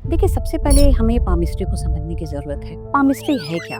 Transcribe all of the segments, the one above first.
देखिए, सबसे पहले हमें पामिस्ट्री को समझने की ज़रूरत है। पामिस्ट्री है क्या?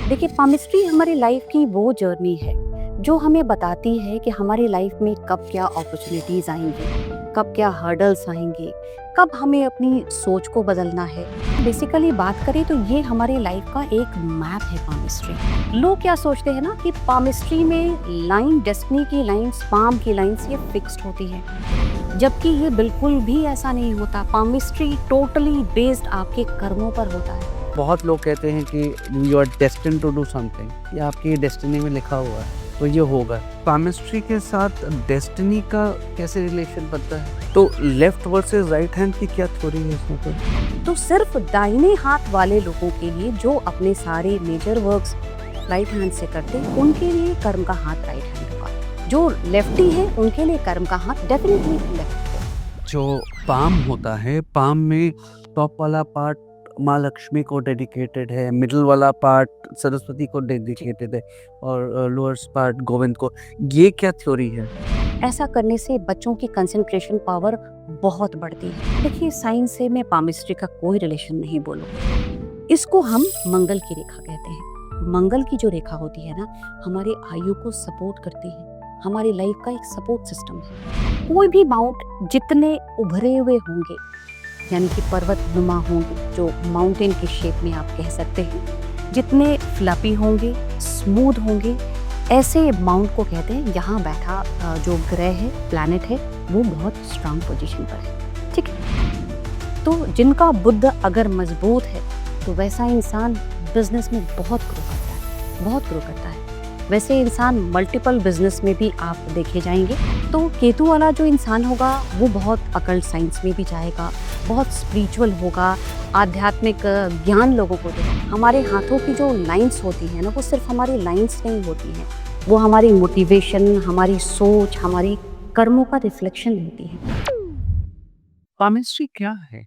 देखिए, पामिस्ट्री हमारी लाइफ की वो जर्नी है, जो हमें बताती है कि हमारी लाइफ में कब क्या अपॉर्च्युनिटीज़ आएँगी, कब क्या हर्डल्स आएँगे, कब हमें अपनी सोच को बदलना है। बेसिकली बात करें तो ये हमारी लाइफ का एक मैप है पामिस्ट्री। लोग क्या सोचते हैं ना कि पामिस्ट्री में लाइन डेस्टिनी की लाइन्स, पाम की लाइन्स ये फिक्स्ड होती है। जबकि ये बिल्कुल भी ऐसा नहीं होता। पामिस्ट्री टोटली बेस्ड आपके कर्मों पर होता है। बहुत लोग कहते हैं कि you are destined to do something, ये आपकी डेस्टिनी में लिखा हुआ है तो ये होगा। पामिस्ट्री के साथ डेस्टिनी का कैसे रिलेशन बनता है? तो लेफ्ट वर्सेस राइट हैंड की क्या थ्योरी है इसमें? तो सिर्फ दाहिने हाथ वाले लोगों के लिए जो अपने सारे मेजर वर्क्स राइट हैंड से करते हैं, उनके लिए कर्म का हाथ राइट हैंड होगा। जो लेफ्टी है उनके लिए कर्म का हाथ डेफिनेटली लेफ्ट होगा। जो पाम होता है, पाम में टॉप वाला पार्ट माँ लक्ष्मी को डेडिकेटेड है, मिडिल वाला पार्ट सरस्वती को डेडिकेटेड है और लोअर पार्ट गोविंद को। ये क्या थ्योरी है? ऐसा करने से बच्चों की कंसंट्रेशन पावर बहुत बढ़ती है। देखिए, साइंस से मैं पामिस्ट्री का कोई रिलेशन नहीं बोलूँ। इसको हम मंगल की रेखा कहते हैं। मंगल की जो रेखा होती है ना, हमारे आयु को सपोर्ट करती है। हमारी लाइफ का एक सपोर्ट सिस्टम है। कोई भी माउंट जितने उभरे हुए होंगे, यानी कि पर्वत नुमा होंगे, जो माउंटेन की शेप में आप कह सकते हैं, जितने फ्लफी होंगे, स्मूथ होंगे, ऐसे माउंट को कहते हैं। यहाँ बैठा जो ग्रह है, प्लैनेट है, वो बहुत स्ट्रांग पोजीशन पर है। ठीक है। तो जिनका बुद्ध अगर मजबूत है, तो वैसा इंसान बिजनेस में बहुत ग्रो करता है, बहुत ग्रो करता है। वैसे इंसान मल्टीपल बिजनेस में भी आप देखे जाएंगे। तो केतु वाला जो इंसान होगा, वो बहुत अकल्ट साइंस में भी जाएगा, बहुत स्पिरिचुअल होगा, आध्यात्मिक ज्ञान लोगों को देगा। हमारे हाथों की जो लाइंस होती है ना, वो सिर्फ हमारी लाइंस नहीं होती हैं, वो हमारी मोटिवेशन, हमारी सोच, हमारी कर्मों का रिफ्लेक्शन होती है। पामिस्ट्री क्या है?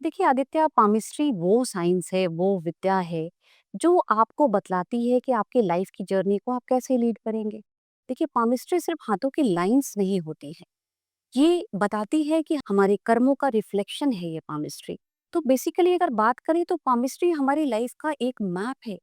देखिए आदित्य, पामिस्ट्री वो साइंस है, वो विद्या है, जो आपको बतलाती है कि आपकी लाइफ की जर्नी को आप कैसे लीड करेंगे। देखिए, पामिस्ट्री सिर्फ हाथों की लाइंस नहीं होती है, ये बताती है कि हमारे कर्मों का रिफ्लेक्शन है ये पामिस्ट्री। तो बेसिकली अगर बात करें तो पामिस्ट्री हमारी लाइफ का एक मैप है,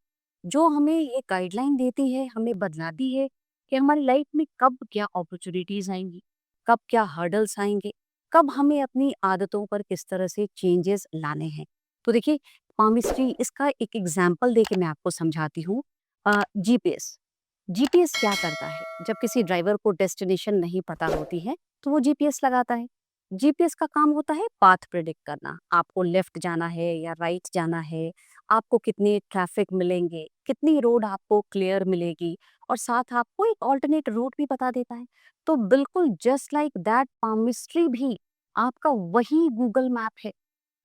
जो हमें ये गाइडलाइन देती है, हमें बतलाती है कि हमारी लाइफ में कब क्या अपॉर्चुनिटीज आएंगी, कब क्या हर्डल्स आएंगे, कब हमें अपनी आदतों पर किस तरह से चेंजेस लाने हैं। तो देखिए, पामिस्ट्री इसका एक एग्जाम्पल दे के मैं आपको समझाती हूँ। जीपीएस। जीपीएस क्या करता है? जब किसी ड्राइवर को डेस्टिनेशन नहीं पता होती है, तो वो जीपीएस लगाता है। जीपीएस का काम होता है पाथ प्रेडिक्ट करना। आपको लेफ्ट जाना है या राइट जाना है, आपको कितने ट्रैफिक मिलेंगे, कितनी रोड आपको क्लियर मिलेगी, और साथ आपको एक ऑल्टरनेट रूट भी बता देता है। तो बिल्कुल जस्ट लाइक दैट, पामिस्ट्री भी आपका वही गूगल मैप है,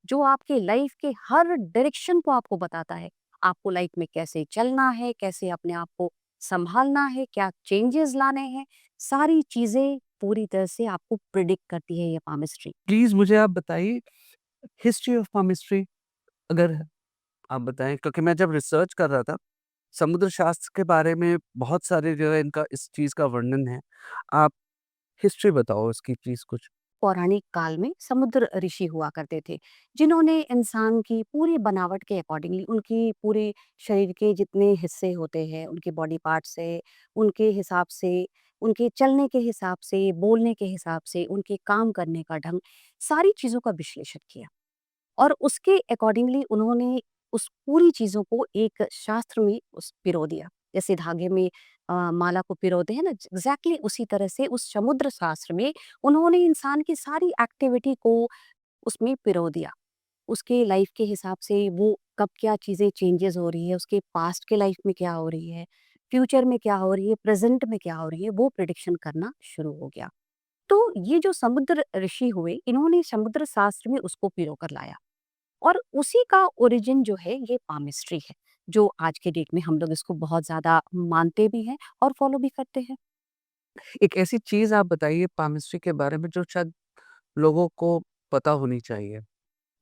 जो आपके लाइफ के हर डायरेक्शन को आपको बताता है। आपको लाइफ में कैसे चलना है, कैसे अपने आप को संभालना है, क्या चेंजेस लाने हैं, सारी चीजें पूरी तरह से आपको प्रिडिक्ट करती है ये पामिस्ट्री। प्लीज मुझे आप बताइए हिस्ट्री ऑफ पामिस्ट्री, अगर आप बताएं, क्योंकि मैं जब रिसर्च कर रहा था समुद्र शास्त्र के बारे में बहुत सारे जो है इनका इस चीज का वर्णन है। आप हिस्ट्री बताओ इसकी प्लीज कुछ। पौराणिक काल में समुद्र ऋषि हुआ करते थे, जिन्होंने इंसान की पूरी बनावट के अकॉर्डिंगली, उनकी पूरे शरीर के जितने हिस्से होते हैं, उनके बॉडी पार्ट से, उनके हिसाब से, उनके चलने के हिसाब से, बोलने के हिसाब से, उनके काम करने का ढंग, सारी चीजों का विश्लेषण किया। और उसके अकॉर्डिंगली उन्होंने उस पूरी चीज़ों को एक शास्त्र में उस पिरो दिया। जैसे धागे में माला को पिरोते हैं ना, एग्ज़ैक्टली उसी तरह से उस समुद्र शास्त्र में उन्होंने इंसान की सारी एक्टिविटी को उसमें पिरो दिया। उसके लाइफ के हिसाब से वो कब क्या चीज़ें चेंजेस हो रही है, उसके पास्ट के लाइफ में क्या हो रही है, फ्यूचर में क्या हो रही है, प्रेज़ेंट में क्या हो रही है, वो प्रेडिक्शन करना शुरू हो गया। तो ये जो समुद्र ऋषि हुए, इन्होंने समुद्र शास्त्र में उसको पिरो कर लाया। और उसी का ओरिजिन जो है ये पामिस्ट्री है, जो आज के डेट में हम लोग इसको बहुत ज़्यादा मानते भी हैं और फॉलो भी करते हैं। एक ऐसी चीज आप बताइए पामिस्ट्री के बारे में जो शायद लोगों को पता होनी चाहिए।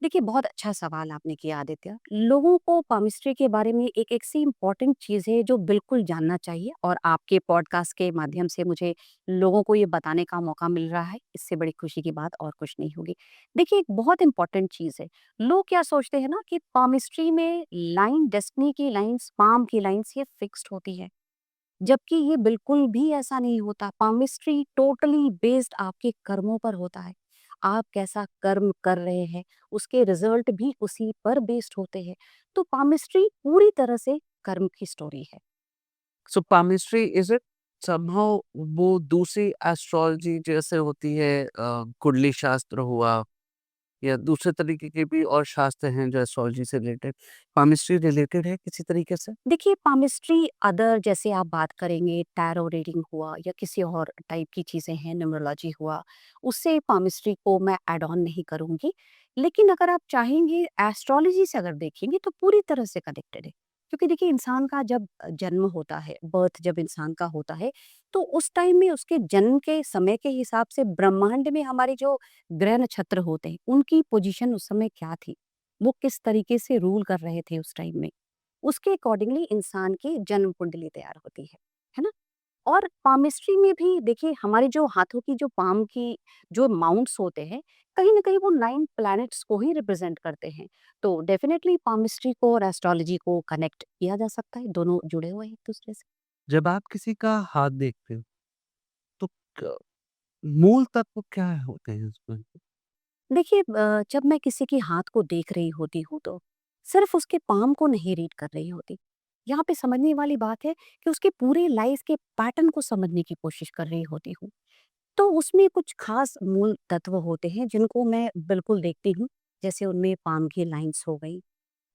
देखिए, बहुत अच्छा सवाल आपने किया आदित्य। लोगों को पामिस्ट्री के बारे में एक ऐसी इम्पोर्टेंट चीज़ है जो बिल्कुल जानना चाहिए, और आपके पॉडकास्ट के माध्यम से मुझे लोगों को ये बताने का मौका मिल रहा है। इससे बड़ी खुशी की बात और कुछ नहीं होगी। देखिए, एक बहुत इम्पोर्टेंट चीज़ है। लोग क्या सोचते हैं ना कि पामिस्ट्री में लाइन, डेस्टिनी की लाइन्स, पाम की लाइन्स ये फिक्स्ड होती है। जबकि ये बिल्कुल भी ऐसा नहीं होता। पामिस्ट्री टोटली बेस्ड आपके कर्मों पर होता है। आप कैसा कर्म कर रहे हैं, उसके रिजल्ट भी उसी पर बेस्ड होते हैं। तो पामिस्ट्री पूरी तरह से कर्म की स्टोरी है। सो पामिस्ट्री इज़ इट समहाउ वो दूसरी एस्ट्रोलॉजी जैसे होती है, कुंडली शास्त्र हुआ या दूसरे तरीके के भी और शास्त्र हैं जो एस्ट्रोलॉजी से रिलेटेड, पामिस्ट्री रिलेटेड है किसी तरीके से? देखिए, पामिस्ट्री अदर जैसे आप बात करेंगे, टैरो रीडिंग हुआ या किसी और टाइप की चीज़ें हैं, न्यूमरोलॉजी हुआ, उससे पामिस्ट्री को मैं ऐड ऑन नहीं करूँगी। लेकिन अगर आप चाहेंगे एस्ट्रोलॉजी से अगर देखेंगे तो पूरी तरह से कनेक्टेड है। क्योंकि देखिए, इंसान का जब जन्म होता है, बर्थ जब इंसान का होता है, तो उस टाइम में उसके जन्म के समय के हिसाब से ब्रह्मांड में हमारे जो ग्रह नक्षत्र होते हैं, उनकी पोजीशन उस समय क्या थी? वो किस तरीके से रूल कर रहे थे उस टाइम में? उसके अकॉर्डिंगली इंसान की जन्म कुंडली तैयार होती है ना? और पामिस्ट्री में भी देखिए, हमारे जो हाथों की जो पाम की जो माउंट्स होते हैं, कहीं न कहीं वो 9 प्लैनेट्स को ही रिप्रेज़ेंट करते हैं। तो डेफ़िनेटली पामिस्ट्री को और एस्ट्रोलॉजी को कनेक्ट किया जा सकता है, दोनों जुड़े हुए हैं एक-दूसरे से। जब आप किसी का हाथ देखते हो तो क मूल तत्व क्या होते हैं उसमें? देखिए, जब मैं किसी के हाथ को देख रही होती हूँ तो सिर्फ़ उसके पाम को नहीं रीड कर रही होती। यहाँ पे समझने वाली बात है कि उसके पूरे लाइफ़ के पैटर्न को समझने की कोशिश कर रही होती हूँ। तो उसमें कुछ खास मूल तत्व होते हैं जिनको मैं बिल्कुल देखती हूँ। जैसे उनमें पाम की लाइन्स हो गई,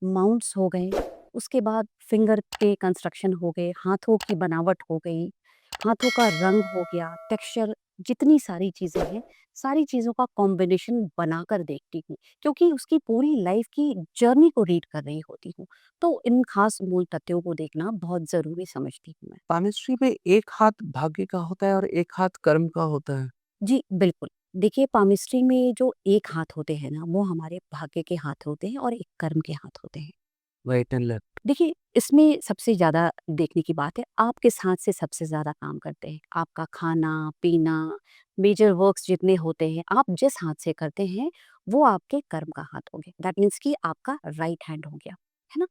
माउंट्स हो गए, उसके बाद फिंगर के कंस्ट्रक्शन हो गए, हाथों की बनावट हो गई, हाथों का रंग हो गया, टेक्सचर, जितनी सारी चीज़ें हैं, सारी चीज़ों का कॉम्बिनेशन बनाकर देखती हूँ, क्योंकि उसकी पूरी लाइफ़ की जर्नी को रीड कर रही होती हूँ। तो इन खास मूल तथ्यों को देखना बहुत ज़रूरी समझती हूँ मैं। पामिस्ट्री में एक हाथ भाग्य का होता है और एक हाथ कर्म का होता है। जी, बिल्कुल। देखिए, पामिस्ट्री में जो एक हाथ होते हैं ना, वो हमारे भाग्य के हाथ होते हैं और एक कर्म के हाथ होते हैं। Right and left. देखिए, इसमें सबसे ज़्यादा देखने की बात है, आप किस हाथ से सबसे ज़्यादा काम करते हैं। आपका खाना-पीना, मेजर वर्क्स जितने होते हैं, आप जिस हाथ से करते हैं, वो आपके कर्म का हाथ हो गया। दैट मीन्स कि आपका राइट हैंड हो गया, है ना?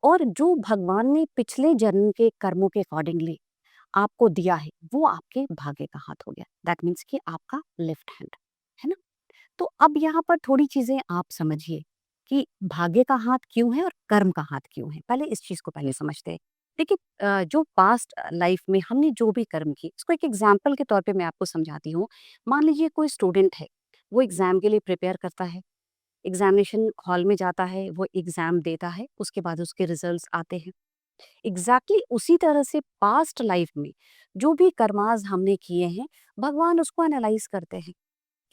और जो भगवान ने पिछले जन्म के कर्मों के अकॉर्डिंगली आपको दिया है, वो आपके भाग्य का हाथ हो गया। दैट मीन्स कि आपका लेफ्ट हैंड, है ना? तो अब यहाँ पर थोड़ी चीज़ें आप समझिए कि भाग्य का हाथ क्यों है और कर्म का हाथ क्यों है। पहले इस चीज़ को पहले समझते हैं। देखिए, जो पास्ट लाइफ में हमने जो भी कर्म किए, इसको एक एग्ज़ाम्पल के तौर पे मैं आपको समझाती हूँ। मान लीजिए कोई स्टूडेंट है, वो एग्ज़ाम के लिए प्रिपेयर करता है, एग्ज़ामिनेशन हॉल में जाता है, वो एग्ज़ाम देता है, उसके बाद उसके रिज़ल्ट्स आते हैं। एग्ज़ैक्टली उसी तरह से पास्ट लाइफ में जो भी कर्माज़ हमने किए हैं, भगवान उसको एनालाइज़ करते हैं।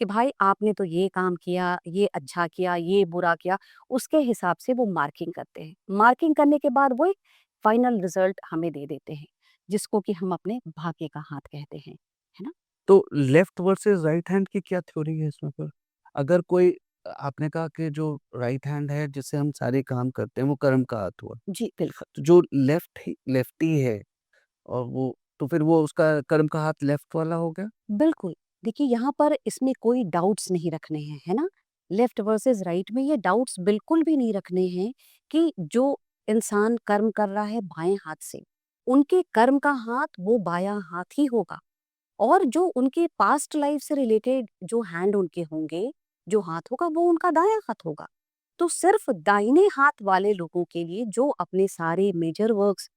कि भाई आपने तो ये काम किया, ये अच्छा किया, ये बुरा किया, उसके हिसाब से वो मार्किंग करते हैं। मार्किंग करने के बाद वो एक फाइनल रिजल्ट हमें दे देते हैं, जिसको कि हम अपने भाग्य का हाथ कहते हैं, है ना? तो लेफ्ट वर्सेस राइट हैंड की क्या थ्योरी है इसमें फिर? अगर कोई आपने कहा कि जो राइट हैंड है जिससे हम सारे काम करते हैं वो कर्म का हाथ हुआ। जी, बिल्कुल। तो जो लेफ्टी है और वो तो फिर वो उसका कर्म का हाथ लेफ्ट वाला हो गया? बिल्कुल। देखिए, यहाँ पर इसमें कोई डाउट्स नहीं रखने हैं, है ना? लेफ्ट वर्सेस राइट में ये डाउट्स बिल्कुल भी नहीं रखने हैं कि जो इंसान कर्म कर रहा है बाएँ हाथ से, उनके कर्म का हाथ वो बायाँ हाथ ही होगा। और जो उनके पास्ट लाइफ से रिलेटेड जो हैंड उनके होंगे, जो हाथ होगा वो उनका दायाँ हाथ होगा। तो सिर्फ़ दाहिने हाथ वाले लोगों के लिए जो अपने सारे मेजर वर्क्स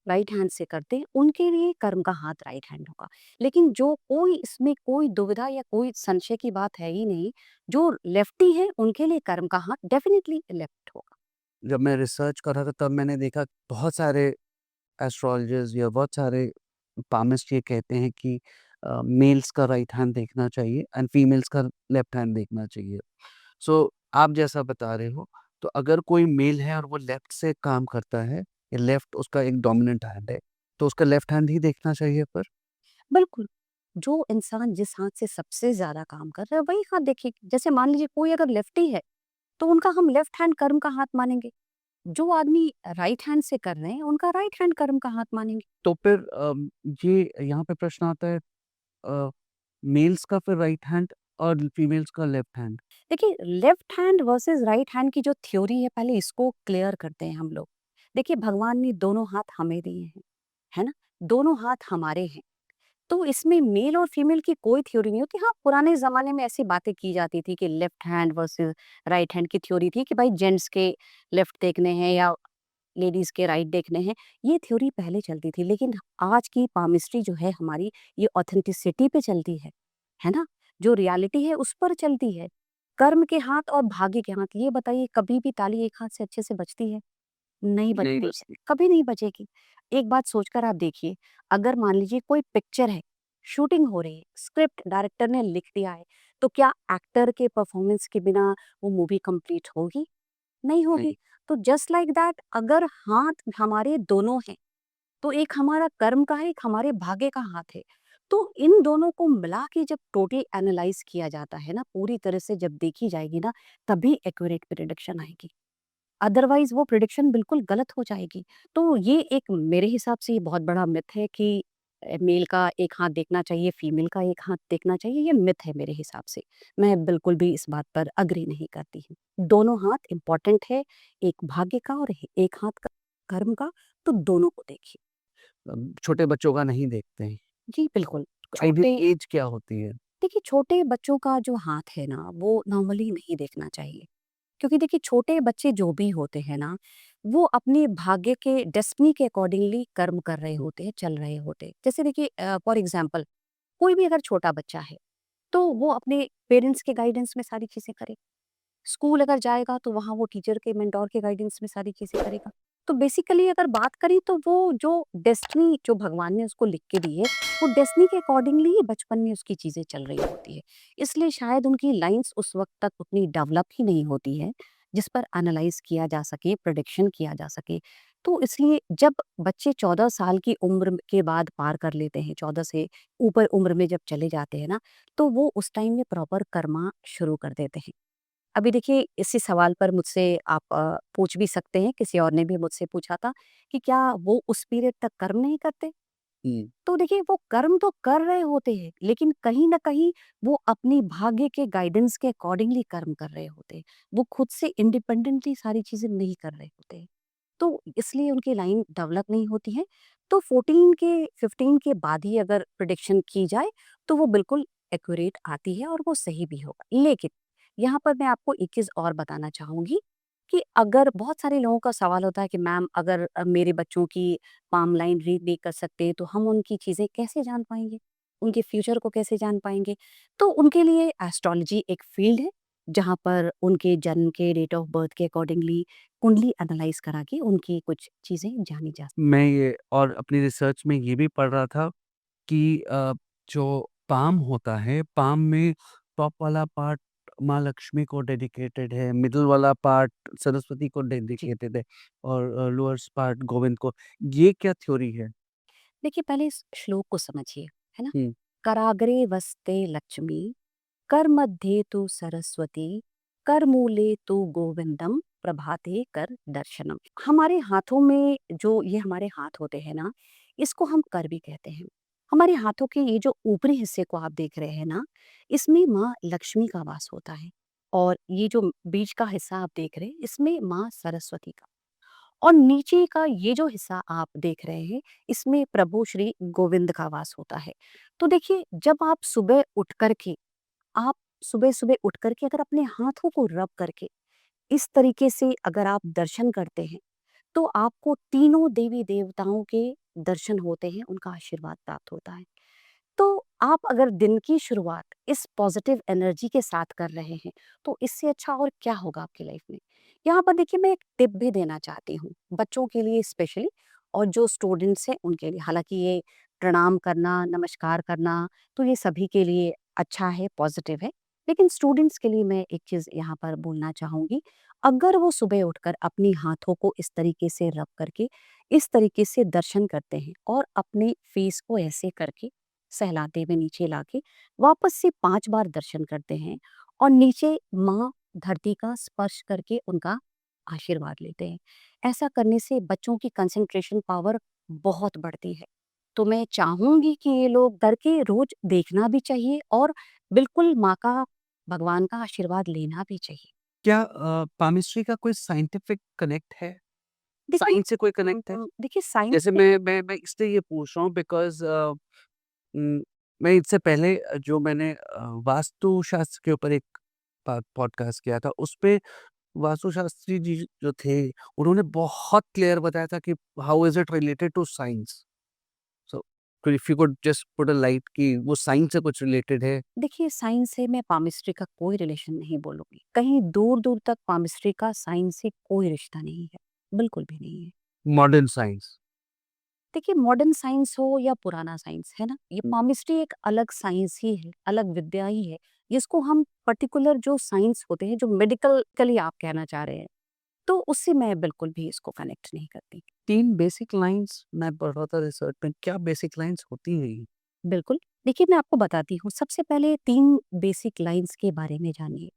राइट हैंड से करते हैं, उनके लिए कर्म का हाथ राइट हैंड होगा। लेकिन जो कोई इसमें कोई दुविधा या कोई संशय की बात है ही नहीं, जो लेफ्टी हैं उनके लिए कर्म का हाथ डेफ़िनिटली लेफ्ट होगा। जब मैं रिसर्च कर रहा था तब मैंने देखा बहुत सारे एस्ट्रोलॉजर्स या बहुत सारे पामिस्ट ये कहते हैं कि मेल्स का राइट हैंड देखना चाहिए एंड फीमेल्स का लेफ्ट हैंड देखना चाहिए। सो आप जैसा बता रहे हो, तो अगर कोई मेल है और वो लेफ्ट से काम करता है या लेफ्ट उसका एक डोमिनेंट हैंड है, तो उसका लेफ्ट हैंड ही देखना चाहिए फिर? बिल्कुल, जो इंसान जिस हाथ से सबसे ज़्यादा काम कर रहा है, वही हाथ देखिए। जैसे मान लीजिए कोई अगर लेफ्टी है, तो उनका हम लेफ्ट हैंड कर्म का हाथ मानेंगे। जो आदमी राइट हैंड से कर रहे हैं, उनका राइट हैंड कर्म का हाथ मानेंगे। तो फिर ये यहाँ पे प्रश्न आता है, अ, मेल्स का फिर राइट हैंड और फीमेल्स का लेफ्ट हैंड। देखिए, left hand versus right hand की जो थ्योरी है, पहले इसको क्लियर करते हैं हम लोग। देखिए, भगवान ने दोनों हाथ हमें दिए हैं, है ना? दोनों हाथ हमारे हैं। तो इसमें मेल और फीमेल की कोई थ्योरी नहीं होती। हाँ, पुराने ज़माने में ऐसी बातें की जाती थी कि left hand versus right hand की थ्योरी थी कि भाई जेंट्स के लेफ्ट देखने हैं या लेडीज़ के राइट देखने हैं। ये थ्योरी पहले चलती थी, लेकिन आज की पामिस्ट्री जो है हमारी, ये ऑथेंटिसिटी पे चलती है ना? जो रियलिटी है उस पर चलती है। कर्म के हाथ और भाग्य के हाथ, ये बताइए कभी भी ताली एक हाथ से अच्छे से बजती है? नहीं नहीं बजती, बचती। कभी नहीं बजेगी। एक बात सोचकर आप देखिए, अगर मान लीजिए कोई पिक्चर है, शूटिंग हो रही है, स्क्रिप्ट डायरेक्टर ने लिख दिया है, तो क्या एक्टर के परफॉर्मेंस के बिना वो मूवी कंप्लीट होगी? नहीं नहीं। होगी। तो जस्ट लाइक दैट, अगर हाथ हमारे दोनों हैं, तो एक हमारा कर्म का है, एक हमारे भाग्य का हाथ है। तो इन दोनों को मिला के जब टोटल एनालाइज़ किया जाता है ना, पूरी तरह से जब देखी जाएगी ना, तभी एक्यूरेट प्रिडिक्शन आएगी। अदरवाइज़ वो प्रिडिक्शन बिल्कुल गलत हो जाएगी। तो ये एक, मेरे हिसाब से ये बहुत बड़ा मिथ है कि मेल का एक हाथ देखना चाहिए, फीमेल का एक हाथ देखना चाहिए, ये मिथ है मेरे हिसाब से। मैं बिल्कुल भी इस बात पर एग्री नहीं करती हूँ। दोनों हाथ इम्पोर्टेंट है, एक भाग्य का और एक हाथ का कर्म का, तो दोनों को देखिए। छोटे बच्चों का नहीं देखते हैं। जी, बिल्कुल। आइडियल छोटे एज क्या होती है? देखिए, छोटे बच्चों का जो हाथ है ना, वो नॉर्मली नहीं देखना चाहिए। क्योंकि देखिए, छोटे बच्चे जो भी होते हैं ना, वो अपने भाग्य के डेस्टिनी के अकॉर्डिंगली कर्म कर रहे होते हैं, चल रहे होते हैं। जैसे देखिए, फॉर एग्ज़ाम्पल, कोई भी अगर छोटा बच्चा है, तो वो अपने पेरेंट्स के गाइडेंस में सारी चीज़ें करे। स्कूल अगर जाएगा तो वहाँ वो टीचर के मेंटोर के गाइडेंस में सारी चीज़ें करेगा। तो बेसिकली अगर बात करें तो वो जो डेस्टिनी जो भगवान ने उसको लिख के दी है, वो डेस्टिनी के अकॉर्डिंगली ही बचपन में उसकी चीज़ें चल रही होती है। इसलिए शायद उनकी लाइन्स उस वक़्त तक उतनी डेवलप ही नहीं होती है, जिस पर एनालाइज़ किया जा सके, प्रेडिक्शन किया जा सके। तो इसलिए जब बच्चे 14 साल की उम्र के बाद पार कर लेते हैं, 14 से ऊपर उम्र में जब चले जाते हैं ना, तो वो उस टाइम में प्रॉपर कर्मा शुरू कर देते हैं। अभी देखिए, इसी सवाल पर मुझसे आप पूछ भी सकते हैं, किसी और ने भी मुझसे पूछा था कि क्या वो उस पीरियड तक कर्म नहीं करते? हुँ। तो देखिए, वो कर्म तो कर रहे होते हैं, लेकिन कहीं न कहीं वो अपनी भाग्य के गाइडेंस के अकॉर्डिंगली कर्म कर रहे होते हैं। वो खुद से इंडिपेंडेंटली सारी चीज़ें नहीं कर रहे होते हैं। तो इसलिए उनकी लाइन डेवलप नहीं होती है। तो 14 के 15 के बाद ही अगर प्रेडिक्शन की जाए, तो वो बिल्कुल एक्यूरेट आती है और वो सही भी होगा। लेकिन यहाँ पर मैं आपको एक चीज़ और बताना चाहूँगी कि अगर बहुत सारे लोगों का सवाल होता है कि मैम, अगर मेरे बच्चों की पाम लाइन रीड नहीं कर सकते, तो हम उनकी चीज़ें कैसे जान पाएँगे? उनके फ्यूचर को कैसे जान पाएँगे? तो उनके लिए एस्ट्रोलॉजी एक फ़ील्ड है, जहाँ पर उनके जन्म के डेट ऑफ बर्थ के अकॉर्डिंगली कुंडली एनालाइज़ करा के उनकी कुछ चीज़ें जानी जा। मैं ये और अपनी रिसर्च में ये भी पढ़ रहा था कि जो पाम होता है, पाम में टॉप वाला पार्ट माँ लक्ष्मी को डेडिकेटेड है, मिडल वाला पार्ट सरस्वती को जी। डेडिकेटेड है और लोअर्स पार्ट गोविंद को। ये क्या थ्योरी है? देखिए, पहले इस श्लोक को समझिए, है ना? हुँ। कराग्रे वस्ते लक्ष्मी, करमध्ये तु सरस्वती, करमूले तु गोविंदम, प्रभाते कर दर्शनम। हमारे हाथों में जो ये हमारे हाथ होते हैं ना, इसको हम कर भी कहते हैं। हमारे हाथों के ये जो ऊपरी हिस्से को आप देख रहे हैं ना, इसमें माँ लक्ष्मी का वास होता है। और ये जो बीच का हिस्सा आप देख रहे हैं, इसमें माँ सरस्वती का। और नीचे का ये जो हिस्सा आप देख रहे हैं, इसमें प्रभु श्री गोविंद का वास होता है। तो देखिए, जब आप सुबह उठ कर के, आप सुबह-सुबह उठ कर के अगर अपने हाथों को रब करके इस तरीके से अगर आप दर्शन करते हैं, तो आपको तीनों देवी-देवताओं के दर्शन होते हैं, उनका आशीर्वाद प्राप्त होता है। तो आप अगर दिन की शुरुआत इस पॉजिटिव एनर्जी के साथ कर रहे हैं, तो इससे अच्छा और क्या होगा आपकी लाइफ में। यहाँ पर देखिए, मैं एक टिप भी देना चाहती हूँ बच्चों के लिए स्पेशली, और जो स्टूडेंट्स हैं उनके लिए। हालांकि ये प्रणाम करना, नमस्कार करना, तो ये सभी के लिए अच्छा है, पॉजिटिव है। लेकिन स्टूडेंट्स के लिए मैं एक चीज़ यहाँ पर बोलना चाहूँगी, अगर वो सुबह उठकर अपनी हाथों को इस तरीके से रब करके, इस तरीके से दर्शन करते हैं और अपने फेस को ऐसे करके सहलाते हुए नीचे लाके वापस से 5 बार दर्शन करते हैं और नीचे माँ धरती का स्पर्श करके उनका आशीर्वाद लेते हैं। ऐसा करने से बच्चों की कंसंट्रेशन पावर बहुत बढ़ती है। तो मैं चाहूँगी कि ये लोग करके रोज़ देखना भी चाहिए और बिल्कुल माँ का, भगवान का आशीर्वाद लेना भी चाहिए। क्या पामिस्ट्री का कोई साइंटिफिक कनेक्ट है? देखिए साइंस से कोई कनेक्ट है? देखिए साइंस जैसे से मैं इसलिए ये पूछ रहा हूँ बिकॉज़ मैं इससे पहले जो मैंने वास्तुशास्त्र के ऊपर एक पॉडकास्ट किया था, उसपे वास्तुशास्त्री जी जो थे, उन्होंने बहुत क्लियर बताया था कि how is it related to science? So if you could just put a light कि वो साइंस से कुछ रिलेटेड है? देखिए साइंस से मैं पामिस्ट्री का कोई रिलेशन नहीं बोलूँगी। कहीं दूर-दूर तक पामिस्ट्री का साइंस से कोई रिश्ता नहीं है, बिल्कुल भी नहीं है। Modern science. देखिए मॉडर्न साइंस हो या पुराना साइंस, है ना? ये हुँ, पामिस्ट्री एक अलग साइंस ही है, अलग विद्या ही है, जिसको हम पर्टिकुलर जो साइंस होते हैं, जो मेडिकली आप कहना चाह रहे हैं, तो उससे मैं बिल्कुल भी इसको कनेक्ट नहीं करती। 3 बेसिक लाइन्स मैं पढ़ रहा था रिसर्च में, क्या बेसिक लाइन्स होती हैं ये? बिल्कुल, देखिए मैं आपको बताती हूँ, सबसे पहले 3 बेसिक लाइन्स के बारे में जानिए।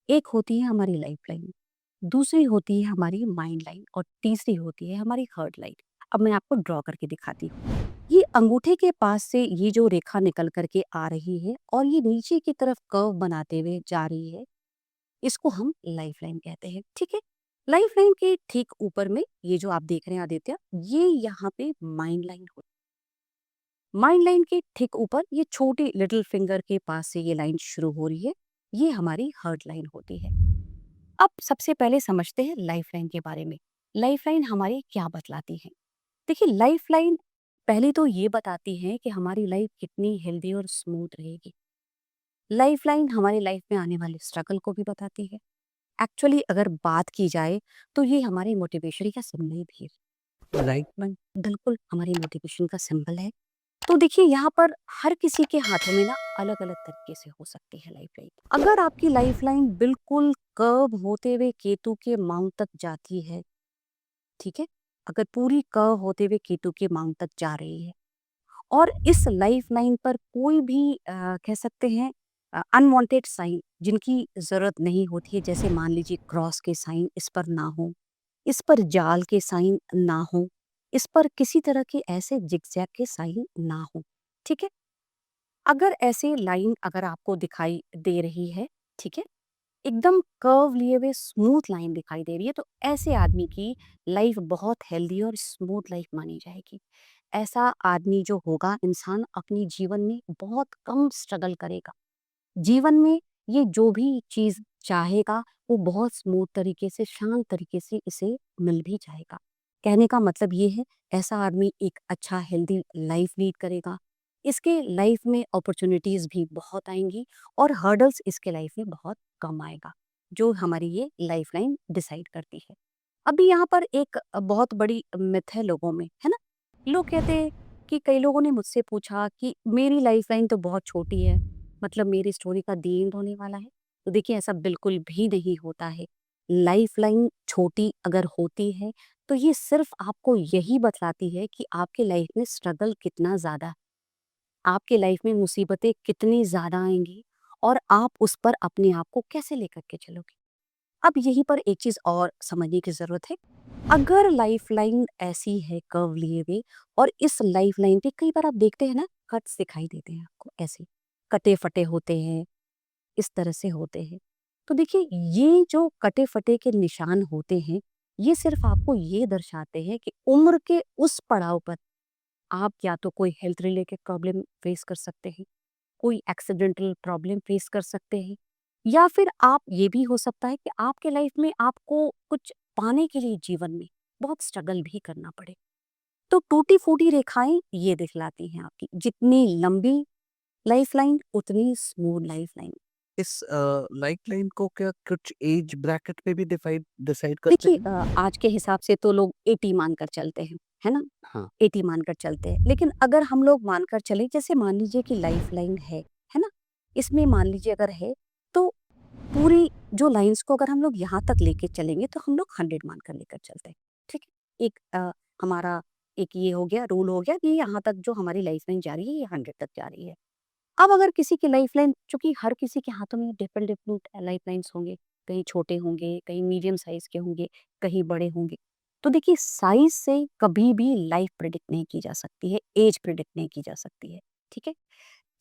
एक होती है हमारी लाइफ़लाइन, दूसरी होती है हमारी माइंड लाइन और तीसरी होती है हमारी हर्ट लाइन। अब मैं आपको ड्रॉ करके दिखाती हूँ। ये अंगूठे के पास से ये जो रेखा निकल कर के आ रही है और ये नीचे की तरफ कर्व बनाते हुए जा रही है, इसको हम लाइफ़लाइन कहते हैं, ठीक है? लाइफ़लाइन के ठीक ऊपर में ये जो आप देख रहे हैं आदित्य, ये यहाँ पे माइंड लाइन हो माइंड लाइन के ठीक ऊपर ये छोटी लिटिल फिंगर के पास से ये लाइन शुरू हो रही है, ये हमारी हर्ट लाइन होती है। अब सबसे पहले समझते हैं लाइफलाइन के बारे में। लाइफलाइन हमारी क्या बतलाती है? देखिए लाइफलाइन पहले तो ये बताती है कि हमारी लाइफ कितनी हेल्दी और स्मूथ रहेगी। लाइफलाइन हमारी लाइफ में आने वाले स्ट्रगल को भी बताती है। एक्चुअली अगर बात की जाए तो ये हमारी मोटिवेशन का सिंबल भी है। राइट में बिल्कुल हमारी मोटिवेशन का सिंबल है। तो देखिए यहाँ पर हर किसी के हाथों में ना अलग अलग तरीके से हो सकती है लाइफलाइन। अगर आपकी लाइफलाइन बिल्कुल कर्व होते हुए केतु के माउंट तक जाती है, ठीक है, अगर पूरी कर्व होते हुए केतु के माउंट तक जा रही है और इस लाइफलाइन पर कोई भी कह सकते हैं अनवांटेड साइन जिनकी जरूरत नहीं होती है, जैसे मान लीजिए क्रॉस के साइन इस पर ना हो, इस पर जाल के साइन ना हो, इस पर किसी तरह के ऐसे जिगजैग के साइन ना हो, ठीक है। अगर ऐसे लाइन अगर आपको दिखाई दे रही है, ठीक है, एकदम कर्व लिए हुए स्मूथ लाइन दिखाई दे रही है, तो ऐसे आदमी की लाइफ बहुत हेल्दी और स्मूथ लाइफ मानी जाएगी। ऐसा आदमी जो होगा, इंसान अपनी जीवन में बहुत कम स्ट्रगल करेगा। जीवन में ये जो भी चीज़ चाहेगा, वो बहुत स्मूथ तरीके से, शांत तरीके से इसे मिल भी जाएगा। कहने का मतलब ये है, ऐसा आदमी एक अच्छा हेल्दी लाइफ लीड करेगा। इसके लाइफ में अपॉर्च्युनिटीज़ भी बहुत आएँगी और हर्डल्स इसके लाइफ में बहुत कम आएगा, जो हमारी ये लाइफ़लाइन डिसाइड करती है। अभी यहाँ पर एक बहुत बड़ी मिथ है लोगों में, है ना? लोग कहते हैं कि कई लोगों ने मुझसे पूछा कि मेरी लाइफ़लाइन तो बहुत छोटी है, मतलब मेरी स्टोरी का दी एंड होने वाला है। तो देखिए ऐसा बिल्कुल भी नहीं होता है। लाइफ़लाइन छोटी अगर होती है, तो ये सिर्फ़ आपको यही बतलाती है कि आपके लाइफ़ में स्ट्रगल कितना ज़्यादा है, आपके लाइफ़ में मुसीबतें कितनी ज़्यादा आएँगी और आप उस पर अपने आप को कैसे लेकर के चलोगे। अब यहीं पर एक चीज़ और समझने की ज़रूरत है। अगर लाइफ़लाइन ऐसी है कर्व लिए हुए और इस लाइफ़लाइन पे कई बार आप देखते हैं ना, कट्स दिखाई देते हैं आपको ऐसे, कटे-फटे होते हैं, इस तरह से होते हैं। तो देखिए ये जो कटे-फटे के निशान होते हैं, ये सिर्फ़ आपको ये दर्शाते हैं कि उम्र के उस पड़ाव पर आप या तो कोई हेल्थ रिलेटेड प्रॉब्लम फेस कर सकते हैं, कोई एक्सीडेंटल प्रॉब्लम फेस कर सकते हैं, या फिर आप ये भी हो सकता है कि आपके लाइफ में आपको कुछ पाने के लिए जीवन में बहुत स्ट्रगल भी करना पड़े। तो टूटी-फूटी रेखाएँ ये दिखलाती हैं आपकी, जितनी लंबी लाइफ़लाइन उतनी स्मूथ लाइफ़लाइन। इस लाइफ़लाइन को क्या कुछ एज ब्रैकेट पे भी डिसाइड करते देखिए हैं? आज के हिसाब से तो लोग 80 मानकर चलते हैं, है ना? हाँ, 80 मानकर चलते हैं। लेकिन अगर हम लोग मानकर चलें, जैसे मान लीजिए कि लाइफ़लाइन है ना? इसमें मान लीजिए अगर है, तो पूरी जो लाइन्स को अगर हम लोग यहाँ तक लेके चलेंगे तो हम लोग 100 मानकर लेकर चलते हैं, ठीक है? एक हमारा एक ये हो गया, रूल हो गया कि यहाँ तक जो हमारी लाइफ़लाइन जा रही है, ये 100 तक जा रही है। अब अगर किसी की लाइफ़लाइन, चूँकि हर किसी के हाथों में डिफरेंट डिफरेंट लाइफ़लाइन्स होंगे, कहीं छोटे होंगे, कहीं मीडियम साइज़ के होंगे, कहीं बड़े होंगे। तो देखिए साइज़ से कभी भी लाइफ़ प्रेडिक्ट नहीं की जा सकती है, एज प्रेडिक्ट नहीं की जा सकती है, ठीक है?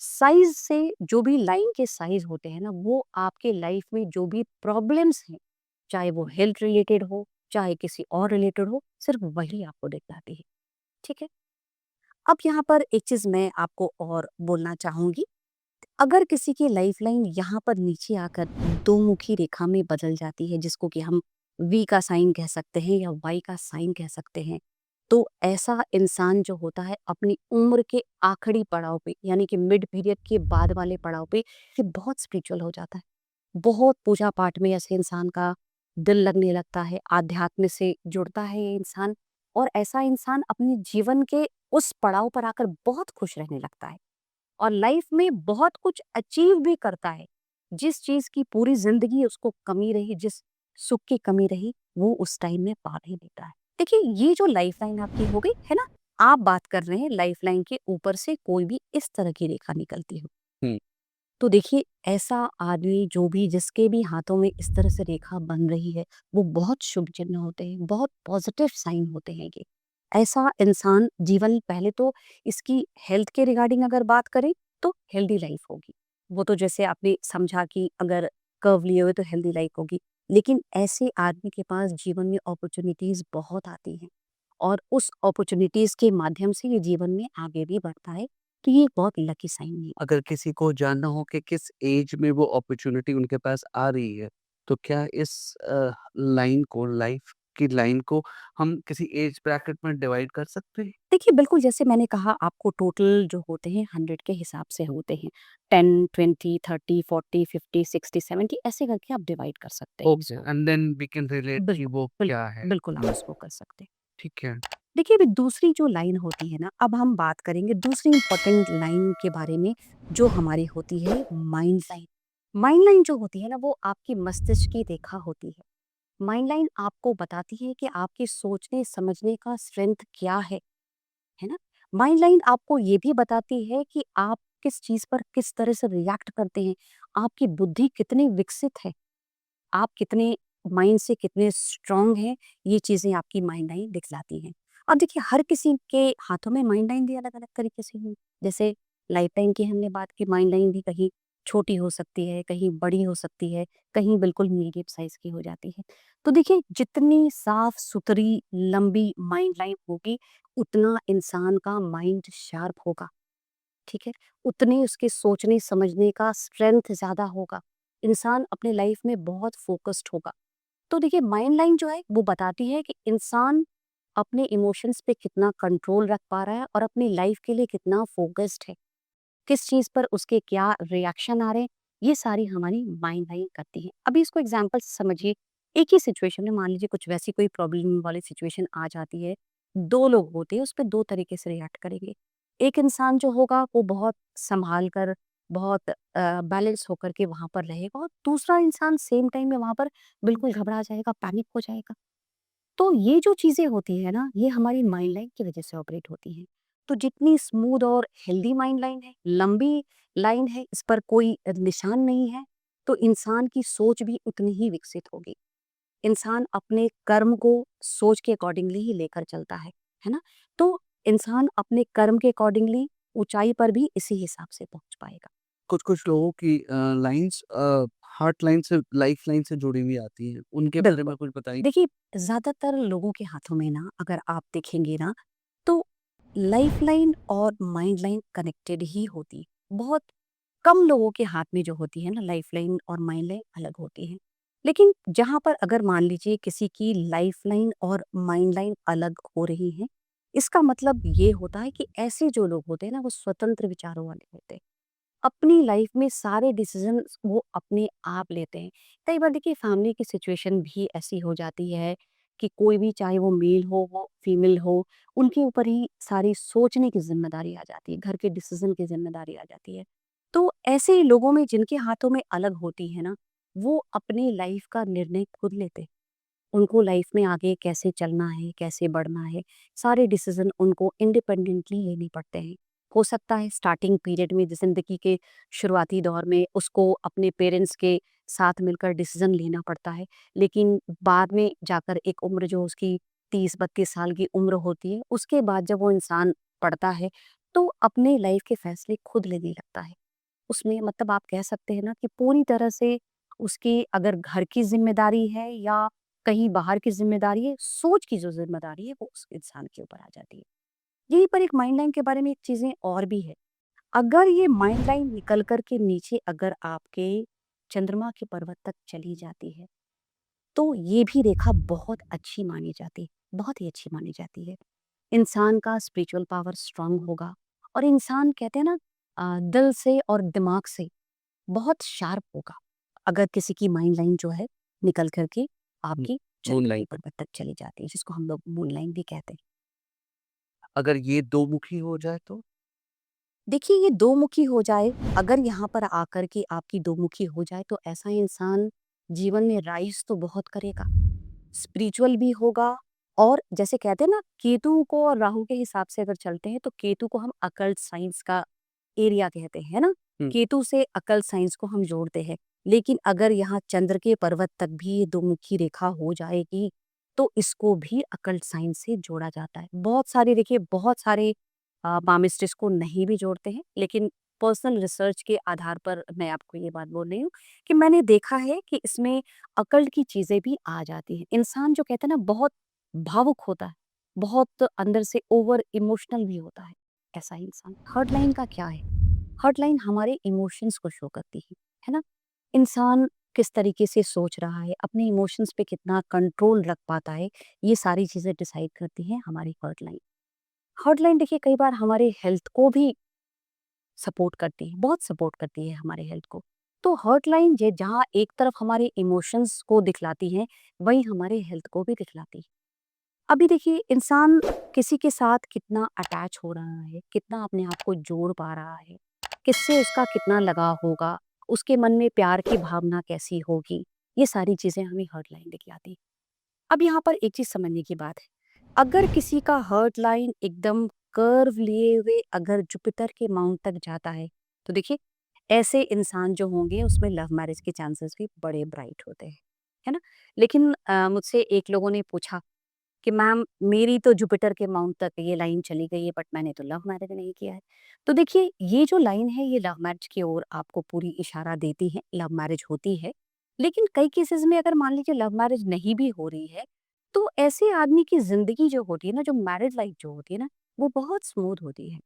साइज़ से जो भी लाइन के साइज़ होते हैं ना, वो आपके लाइफ़ में जो भी प्रॉब्लम्स हैं, चाहे वो हेल्थ रिलेटेड हो, चाहे किसी और रिलेटेड हो, सिर्फ़ वही आपको दिखलाती है, ठीक है? अब यहाँ पर एक चीज़ मैं आपको और बोलना चाहूँगी, अगर किसी की लाइफ़लाइन यहाँ पर नीचे आकर दो मुखी रेखा में बदल जाती है, जिसको कि हम वी का साइन कह सकते हैं या वाई का साइन कह सकते हैं, तो ऐसा इंसान जो होता है अपनी उम्र के आखिरी पड़ाव पे, यानी कि मिड पीरियड के बाद वाले पड़ाव पे, ये बहुत स्पिरिचुअल हो जाता है। बहुत पूजा पाठ में ऐसे इंसान का दिल लगने लगता है, आध्यात्म से जुड़ता है ये इंसान, और ऐसा इंसान अपने जीवन के उस पड़ाव पर आकर बहुत खुश रहने लगता है और लाइफ में बहुत कुछ अचीव भी करता है। जिस चीज़ की पूरी ज़िंदगी उसको कमी रही, जिस सुख की कमी रही, वो उस टाइम में पा भी लेता है। देखिए, ये जो लाइफ़लाइन आपकी हो गई, है ना? आप बात कर रहे हैं लाइफ़लाइन के ऊपर से कोई भी इस तरह की रेखा निकलती हो। हुँ। तो देखिए, ऐसा आदमी जो भी जिसके भी हाथों में इस तरह से रेखा बन रही है, वो बहुत शुभ चिन्ह होते हैं, बहुत पॉज़िटिव साइन होते हैं ये। ऐसा इंसान जीवन, पहले तो इसकी हेल्थ के रिगार्डिंग अगर बात करें, तो हेल्दी लाइफ़ होगी। वो तो जैसे आपने समझा कि अगर कर्व लिए हुए तो हेल्दी लाइफ़ होगी। लेकिन ऐसे आदमी के पास जीवन में अपॉर्च्युनिटीज़ बहुत आती हैं और उस अपॉर्च्युनिटीज़ के माध्यम से ये जीवन में आगे भी बढ़ता है। तो ये एक बहुत लकी साइन है। अगर किसी को जानना हो कि किस एज में वो अपॉर्च्युनिटी उनके पास आ रही है, तो क्या इस लाइन को लाइफ की लाइन को हम किसी एज ब्रैकेट में डिवाइड कर सकते हैं? देखिए, बिल्कुल जैसे मैंने कहा आपको, टोटल जो होते हैं 100 के हिसाब से होते हैं। 10, 20, 30, 40, 50, 60, 70 ऐसे करके आप डिवाइड कर सकते हैं ओके, इसको। And then we can relate कि बिल्कुल, वो क्या है। बिल्कुल आप हुँ, इसको कर सकते हैं। ठीक है। देखिए, अभी दूसरी जो लाइन होती है ना, अब हम बात करेंगे दूसरी इम्पोर्टेंट लाइन के बारे में, जो हमारी होती है माइंड लाइन। माइंड लाइन जो होती है ना, वो आपकी मस्तिष्क की रेखा होती है। माइंड लाइन आपको बताती है कि आपके सोचने समझने का स्ट्रेंथ क्या है ना? माइंड लाइन आपको ये भी बताती है कि आप किस चीज़ पर किस तरह से रिएक्ट करते हैं, आपकी बुद्धि कितनी विकसित है, आप कितने माइंड से कितने स्ट्रांग हैं, ये चीज़ें आपकी माइंड लाइन दिखलाती हैं। अब देखिए, हर किसी के हाथों में माइंड लाइन भी अलग-अलग तरीके से हुई। जैसे लाइफ टाइम की हमने बात की, माइंड लाइन भी कहीं छोटी हो सकती है, कहीं बड़ी हो सकती है, कहीं बिल्कुल मीडियम साइज़ की हो जाती है। तो देखिए, जितनी साफ-सुथरी लंबी माइंड लाइन होगी, उतना इंसान का माइंड शार्प होगा। ठीक है? उतने उसके सोचने समझने का स्ट्रेंथ ज़्यादा होगा। इंसान अपने लाइफ में बहुत फ़ोकस्ड होगा। तो देखिए, माइंड लाइन जो है वो बताती है कि इंसान अपने इमोशंस पे कितना कंट्रोल रख पा रहा है और अपनी लाइफ के लिए कितना फ़ोकस्ड है। किस चीज़ पर उसके क्या रिएक्शन आ रहे हैं, ये सारी हमारी माइंड लाइन करती है। अभी इसको एग्ज़ाम्पल से समझिए, एक ही सिचुएशन में मान लीजिए कुछ वैसी कोई प्रॉब्लम वाली सिचुएशन आ जाती है, 2 लोग होते हैं, उस पे 2 तरीके से रिएक्ट करेंगे। एक इंसान जो होगा वो बहुत सँभाल कर, बहुत बैलेंस होकर के वहाँ पर रहेगा, और दूसरा इंसान सेम टाइम में वहाँ पर बिल्कुल घबरा जाएगा, पैनिक हो जाएगा। तो ये जो चीज़ें होती हैं ना, ये हमारी माइंड लाइन की वज़ह से ऑपरेट होती हैं। तो जितनी स्मूथ और हेल्दी माइंड लाइन है, लंबी लाइन है, इस पर कोई निशान नहीं है, तो इंसान की सोच भी उतनी ही विकसित होगी। इंसान अपने कर्म को सोच के अकॉर्डिंगली ही लेकर चलता है ना? तो इंसान अपने कर्म के अकॉर्डिंगली ऊँचाई पर भी इसी हिसाब से पहुँच पाएगा। कुछ-कुछ लोगों की लाइन्स हार्ट लाइन से लाइफ लाइन से जुड़ी हुई आती हैं। उनके बारे बिल्कुल। में कुछ बताइए? देखिए, ज़्यादातर लोगों के हाथों में ना, अगर आप देखेंगे ना, तो लाइफ़लाइन और माइंड लाइन कनेक्टेड ही होती है। बहुत कम लोगों के हाथ में जो होती है ना, लाइफ़लाइन और माइंड लाइन अलग होती हैं। लेकिन जहाँ पर अगर मान लीजिए किसी की लाइफ़लाइन और माइंड लाइन अलग हो रही हैं, इसका मतलब ये होता है कि ऐसे जो लोग होते हैं ना, वो स्वतंत्र विचारों वाले होते हैं। अपनी लाइफ में सारे डिसीजंस वो अपने आप लेते हैं। कई बार देखिए, फैमिली की सिचुएशन भी ऐसी हो जाती है कि कोई भी, चाहे वो मेल हो वो फीमेल हो, उनके ऊपर ही सारी सोचने की ज़िम्मेदारी आ जाती है, घर के डिसीजन की ज़िम्मेदारी आ जाती है। तो ऐसे लोगों में जिनके हाथों में अलग होती है ना, वो अपनी लाइफ का निर्णय खुद लेते हैं। उनको लाइफ में आगे कैसे चलना है, कैसे बढ़ना है, सारे डिसीजन उनको इंडिपेंडेंटली लेने पड़ते हैं। हो सकता है स्टार्टिंग पीरियड में ज़िंदगी के शुरुआती दौर में उसको अपने पेरेंट्स के साथ मिलकर डिसीज़न लेना पड़ता है। लेकिन बाद में जाकर एक उम्र जो उसकी 30-32 साल की उम्र होती है, उसके बाद जब वो इंसान पढ़ता है, तो अपने लाइफ़ के फ़ैसले खुद लेने लगता है। उसमें मतलब आप कह सकते हैं ना कि पूरी तरह से उसकी अगर घर की ज़िम्मेदारी है या कहीं बाहर की ज़िम्मेदारी है, सोच की जो ज़िम्मेदारी है वो उस इंसान के ऊपर आ जाती है। यहीं पर एक माइंड लाइन के बारे में एक चीज़ें और भी है। अगर ये माइंड लाइन निकल कर के नीचे अगर आपके चंद्रमा के पर्वत तक चली जाती है, तो ये भी रेखा बहुत अच्छी मानी जाती है, बहुत ही अच्छी मानी जाती है। इंसान का स्पिरिचुअल पावर स्ट्रांग होगा और इंसान कहते हैं ना दिल से और दिमाग से बहुत शार्प होगा अगर किसी की माइंड लाइन जो है निकल करके आपकी चंद्रमा के मूनलाइट। पर्वत तक चली जाती है, जिसको हम लोग मून लाइन भी कहते हैं। अगर ये दो मुखी हो जाए तो? देखिए ये दो मुखी हो जाए, अगर यहाँ पर आकर के आपकी दो मुखी हो जाए तो ऐसा इंसान जीवन में राइज तो बहुत करेगा, स्पिरिचुअल भी होगा। और जैसे कहते हैं ना केतु को और राहु के हिसाब से अगर चलते हैं तो केतु को हम अकल्ट साइंस का एरिया कहते हैं, है ना? हुँ। केतु से अकल्ट साइंस को हम जोड़ते हैं। लेकिन अगर यहाँ चंद्र के पर्वत तक भी ये दो मुखी रेखा हो जाएगी तो इसको भी अकल्ट साइंस से जोड़ा जाता है। बहुत सारे देखिए बहुत सारे पामिस्ट इसको नहीं भी जोड़ते हैं, लेकिन पर्सनल रिसर्च के आधार पर मैं आपको ये बात बोल रही हूँ कि मैंने देखा है कि इसमें अकल्ट की चीज़ें भी आ जाती हैं। इंसान जो कहते हैं ना बहुत भावुक होता है, बहुत अंदर से ओवर इमोशनल भी होता है ऐसा इंसान। हर्ट लाइन का क्या है? हर्ट लाइन हमारे इमोशंस को शो करती है ना? इंसान किस तरीके से सोच रहा है, अपने इमोशंस पे कितना कंट्रोल रख पाता है, ये सारी चीज़ें डिसाइड करती हैं हमारी हर्ट लाइन। हर्ट लाइन देखिए कई बार हमारे हेल्थ को भी सपोर्ट करती है, बहुत सपोर्ट करती है हमारे हेल्थ को। तो हर्ट लाइन जे जहाँ एक तरफ हमारे इमोशंस को दिखलाती है, वहीं हमारे हेल्थ को भी दिखलाती है। अभी देखिए इंसान किसी के साथ कितना अटैच हो रहा है, कितना अपने आप को जोड़ पा रहा है, किससे उसका कितना लगाव होगा, उसके मन में प्यार की भावना कैसी होगी, ये सारी चीज़ें हमें हर्ट लाइन दिखलाती है। अब यहाँ पर एक चीज़ समझने की बात है, अगर किसी का हर्ट लाइन एकदम कर्व लिए हुए अगर जुपिटर के माउंट तक जाता है, तो देखिए ऐसे इंसान जो होंगे उसमें लव मैरिज के चांसेस भी बड़े ब्राइट होते हैं, है ना? लेकिन मुझसे एक लोगों ने पूछा कि मैम मेरी तो जुपिटर के माउंट तक ये लाइन चली गई है बट मैंने तो लव मैरिज नहीं किया है। तो देखिए ये जो लाइन है ये लव मैरिज की ओर आपको पूरी इशारा देती है, लव मैरिज होती है। लेकिन कई केसेस में अगर मान लीजिए लव मैरिज नहीं भी हो रही है, तो ऐसे आदमी की ज़िंदगी जो होती है ना, जो मैरिड लाइफ जो होती है ना, वो बहुत स्मूथ होती है।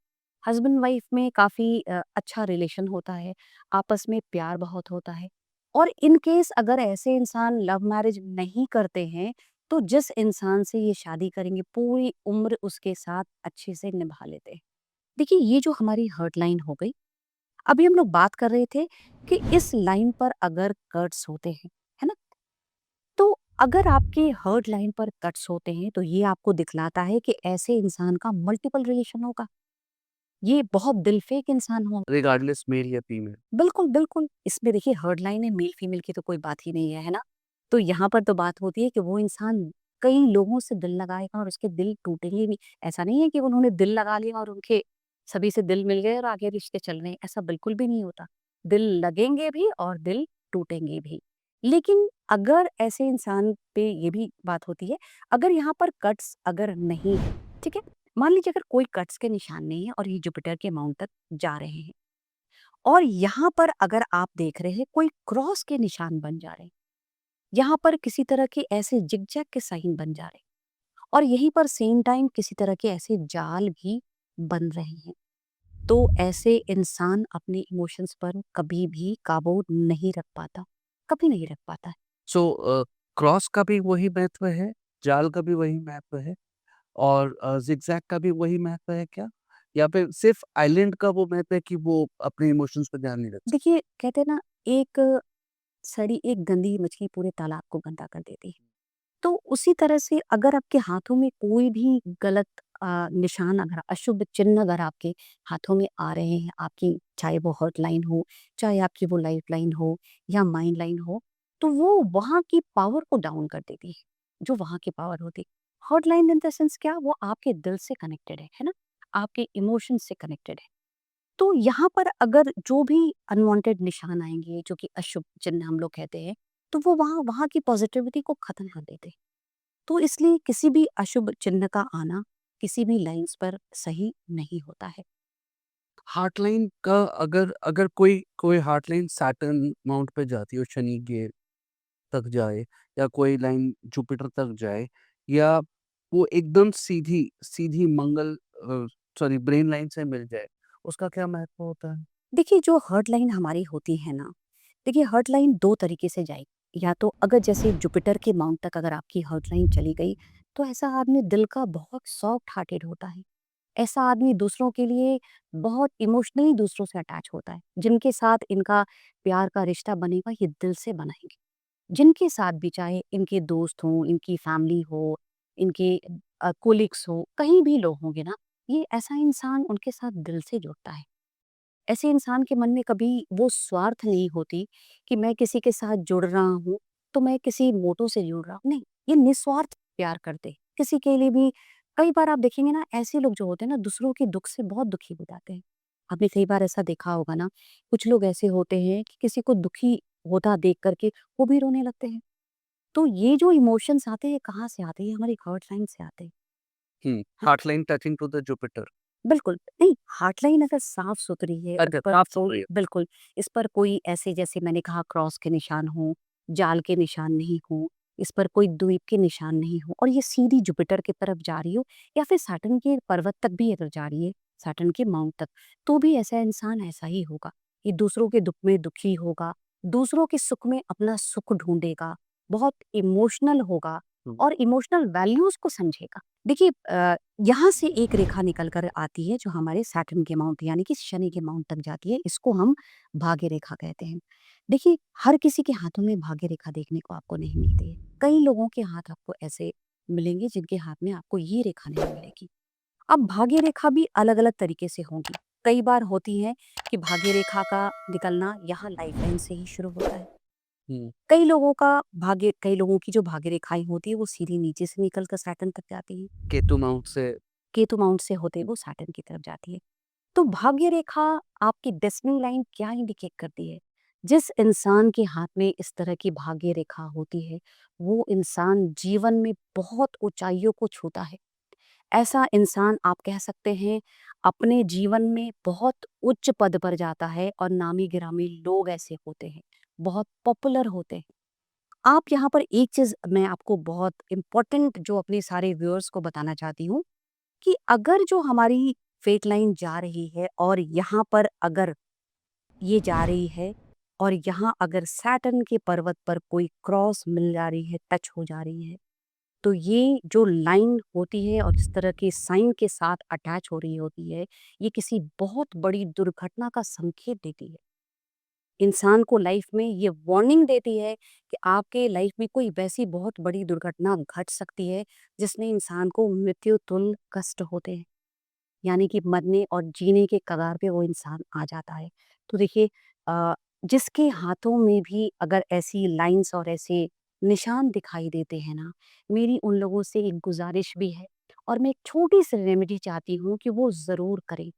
हस्बैंड वाइफ में काफ़ी अच्छा रिलेशन होता है, आपस में प्यार बहुत होता है। और इन केस अगर ऐसे इंसान लव मैरिज नहीं करते हैं, तो जिस इंसान से ये शादी करेंगे पूरी उम्र उसके साथ अच्छे से निभा लेते हैं। देखिए ये जो हमारी हर्ट लाइन हो गई, अभी हम लोग बात कर रहे थे कि इस लाइन पर अगर कट्स होते हैं, है ना? तो अगर आपके हर्ट लाइन पर कट्स होते हैं तो ये आपको दिखलाता है कि ऐसे इंसान का मल्टीपल रिलेशन होगा। ये बहुत दिलफेक इंसान होगा। रिगार्डलेस मेल या फीमेल। बिल्कुल, बिल्कुल। इसमें देखिए हर्ड लाइन है, मेल फीमेल की तो कोई बात ही नहीं है ना? तो यहाँ पर तो बात होती है कि वो इंसान कई लोगों से दिल लगाएगा और उसके दिल टूटेंगे भी। ऐसा नहीं है कि उन्होंने दिल लगा लिया और उनके सभी से दिल मिल गए और आगे रिश्ते चल रहे हैं, ऐसा बिल्कुल भी नहीं होता। दिल लगेंगे भी और दिल टूटेंगे भी। लेकिन अगर ऐसे इंसान पे ये भी बात होती है, अगर यहाँ पर कट्स अगर नहीं है, ठीक है? मान लीजिए अगर कोई कट्स के निशान नहीं है और ये जुपिटर के माउंट तक जा रहे हैं। और यहाँ पर अगर आप देख रहे हैं कोई क्रॉस के निशान बन जा रहे हैं, यहाँ पर किसी तरह के ऐसे जिगजैग के साइन बन जा रहे हैं और यहीं पर सेम टाइम किसी तरह के ऐसे जाल भी बन रहे हैं, तो ऐसे इंसान अपने इमोशंस पर कभी भी काबू नहीं रख पाता, कभी नहीं रख पाता है। सो क्रॉस का भी वही महत्व है, जाल का भी वही महत्व है और ज़िगज़ैग का भी वही महत्व है क्या? या फिर सिर्फ़ आइलैंड का वो महत्व है कि वो अपने इमोशंस पे ध्यान नहीं रख सकता? देखिए कहते हैं ना एक सड़ी एक गंदी मछली पूरे तालाब को गंदा कर देती है। तो उसी तरह से अगर आपके हाथों में कोई भी गलत निशान अगर अशुभ चिन्ह अगर आपके हाथों में आ रहे हैं, आपकी चाहे वो हर्ट लाइन हो, चाहे आपकी वो लाइफ लाइन हो या माइंड लाइन हो, तो वो वहाँ की पावर को डाउन कर देती है, जो वहाँ की पावर होती है। Heart line in the sense क्या? वो आपके दिल से कनेक्टेड है ना? आपके इमोशन से कनेक्टेड है। तो यहाँ पर अगर जो भी अनवांटेड निशान आएँगे, जो कि अशुभ चिन्ह हम लोग कहते हैं, तो वो वहाँ वहाँ की पॉज़िटिविटी को ख़त्म कर देते हैं। तो इसलिए किसी भी अशुभ चिन्ह का आना किसी भी लाइन्स पर सही नहीं होता है। हार्टलाइन का अगर अगर कोई कोई हार्टलाइन सैटर्न माउंट पे जाती हो, शनि के तक जाए, या कोई लाइन जुपिटर तक जाए, या वो एकदम सीधी सीधी मंगल सॉरी ब्रेन लाइन से मिल जाए, उसका क्या महत्व होता है? देखिए, जो हर्ट लाइन हमारी होती है ना, देखिए हर्ट लाइन 2 तरीके से जाएगी। या तो अगर जैसे जुपिटर के माउंट तक अगर आपकी हर्ट लाइन चली गई, तो ऐसा आदमी दिल का बहुत सॉफ्ट हार्टेड होता है। ऐसा आदमी दूसरों के लिए बहुत इमोशनली दूसरों से अटैच होता है। जिनके साथ इनका प्यार का रिश्ता बनेगा, ये दिल से बनाएँगे। जिनके साथ भी, चाहे इनके दोस्त हों, इनकी फैमिली हो, इनके कोलीग्स हो, कहीं भी लोग होंगे ना, ये ऐसा इंसान उनके साथ दिल से जुड़ता है। ऐसे इंसान के मन में कभी वो स्वार्थ नहीं होती कि मैं किसी के साथ जुड़ रहा हूँ, तो मैं किसी मोटो से जुड़ रहा हूँ। नहीं, ये निस्वार्थ प्यार करते हैं। किसी के लिए भी कई बार आप देखेंगे ना, ऐसे लोग जो होते हैं ना, दूसरों के दुःख से बहुत दुखी हो जाते हैं। आपने कई बार ऐसा देखा होगा ना, कुछ लोग ऐसे होते हैं कि किसी को दुखी होता देख कर के वो भी रोने लगते हैं। तो ये जो इमोशंस आते हैं, कहाँ से आते हैं? हमारी हर्ट लाइन से आते हैं। हार्टलाइन टचिंग टू द जुपिटर। बिल्कुल, नहीं, हॉटलाइन अगर साफ-सुथरी है, उस अच्छा, पर साफ सुथरी है। बिल्कुल, इस पर कोई ऐसे जैसे मैंने कहा क्रॉस के निशान हों, जाल के निशान नहीं हों, इस पर कोई द्वीप के निशान नहीं हों और ये सीधी जुपिटर की तरफ जा रही हो या फिर सैटर्न के पर्वत तक भी अगर जा रही है, सैटर्न के माउंट तक, तो भी ऐसा इंसान ऐसा ही होगा। ये दूसरों के दुःख में दुखी होगा, दूसरों के सुख में अपना सुख ढूँढेगा, बहुत इमोशनल होगा हुँ। और इमोशनल वैल्यूज़ को समझेगा। देखिए यहाँ से एक रेखा निकल कर आती है जो हमारे सैटर्न के माउंट यानी कि शनि के माउंट तक जाती है, इसको हम भाग्य रेखा कहते हैं। देखिए, हर किसी के हाथों में भाग्य रेखा देखने को आपको नहीं मिलती है। कई लोगों के हाथ आपको ऐसे मिलेंगे जिनके हाथ में आपको ये रेखा नहीं मिलेगी। अब भाग्य रेखा भी अलग-अलग तरीके से होंगी। कई बार होती है कि भाग्य रेखा का निकलना यहाँ लाइफ़लाइन से ही शुरू होता है। हुँ। कई लोगों की जो भाग्य रेखाएँ होती है वो सीधी नीचे से निकल कर सैटर्न तक जाती हैं। केतु माउंट से। केतु माउंट से होते वो सैटर्न की तरफ जाती है। तो भाग्य रेखा आपकी डेस्टिनी लाइन क्या इंडिकेट करती है? जिस इंसान के हाथ में इस तरह की भाग्य रेखा होती है, वो इंसान जीवन में बहुत ऊँचाइयों को छूता है। ऐसा इंसान आप कह सकते हैं अपने जीवन में बहुत उच्च पद पर जाता है और नामी-गिरामी लोग ऐसे होते हैं, बहुत पॉपुलर होते हैं। आप यहाँ पर एक चीज़ मैं आपको बहुत इम्पोर्टेंट जो अपने सारे व्यूअर्स को बताना चाहती हूँ कि अगर जो हमारी फेट लाइन जा रही है और यहाँ पर अगर ये जा रही है और यहाँ अगर सैटर्न के पर्वत पर कोई क्रॉस मिल जा रही है, टच हो जा रही है, तो ये जो लाइन होती है और इस तरह के साइन के साथ अटैच हो रही होती है, ये किसी बहुत बड़ी दुर्घटना का संकेत देती है। इंसान को लाइफ में ये वार्निंग देती है कि आपके लाइफ में कोई वैसी बहुत बड़ी दुर्घटना घट सकती है, जिसमें इंसान को मृत्यु तुल्य कष्ट होते हैं। यानी कि मरने और जीने के कगार पे वो इंसान आ जाता है। तो देखिए जिसके हाथों में भी अगर ऐसी लाइन्स और ऐसे निशान दिखाई देते हैं ना, मेरी उन लोगों से एक गुज़ारिश भी है और मैं एक छोटी-सी रेमेडी चाहती हूँ कि वो ज़रूर करें।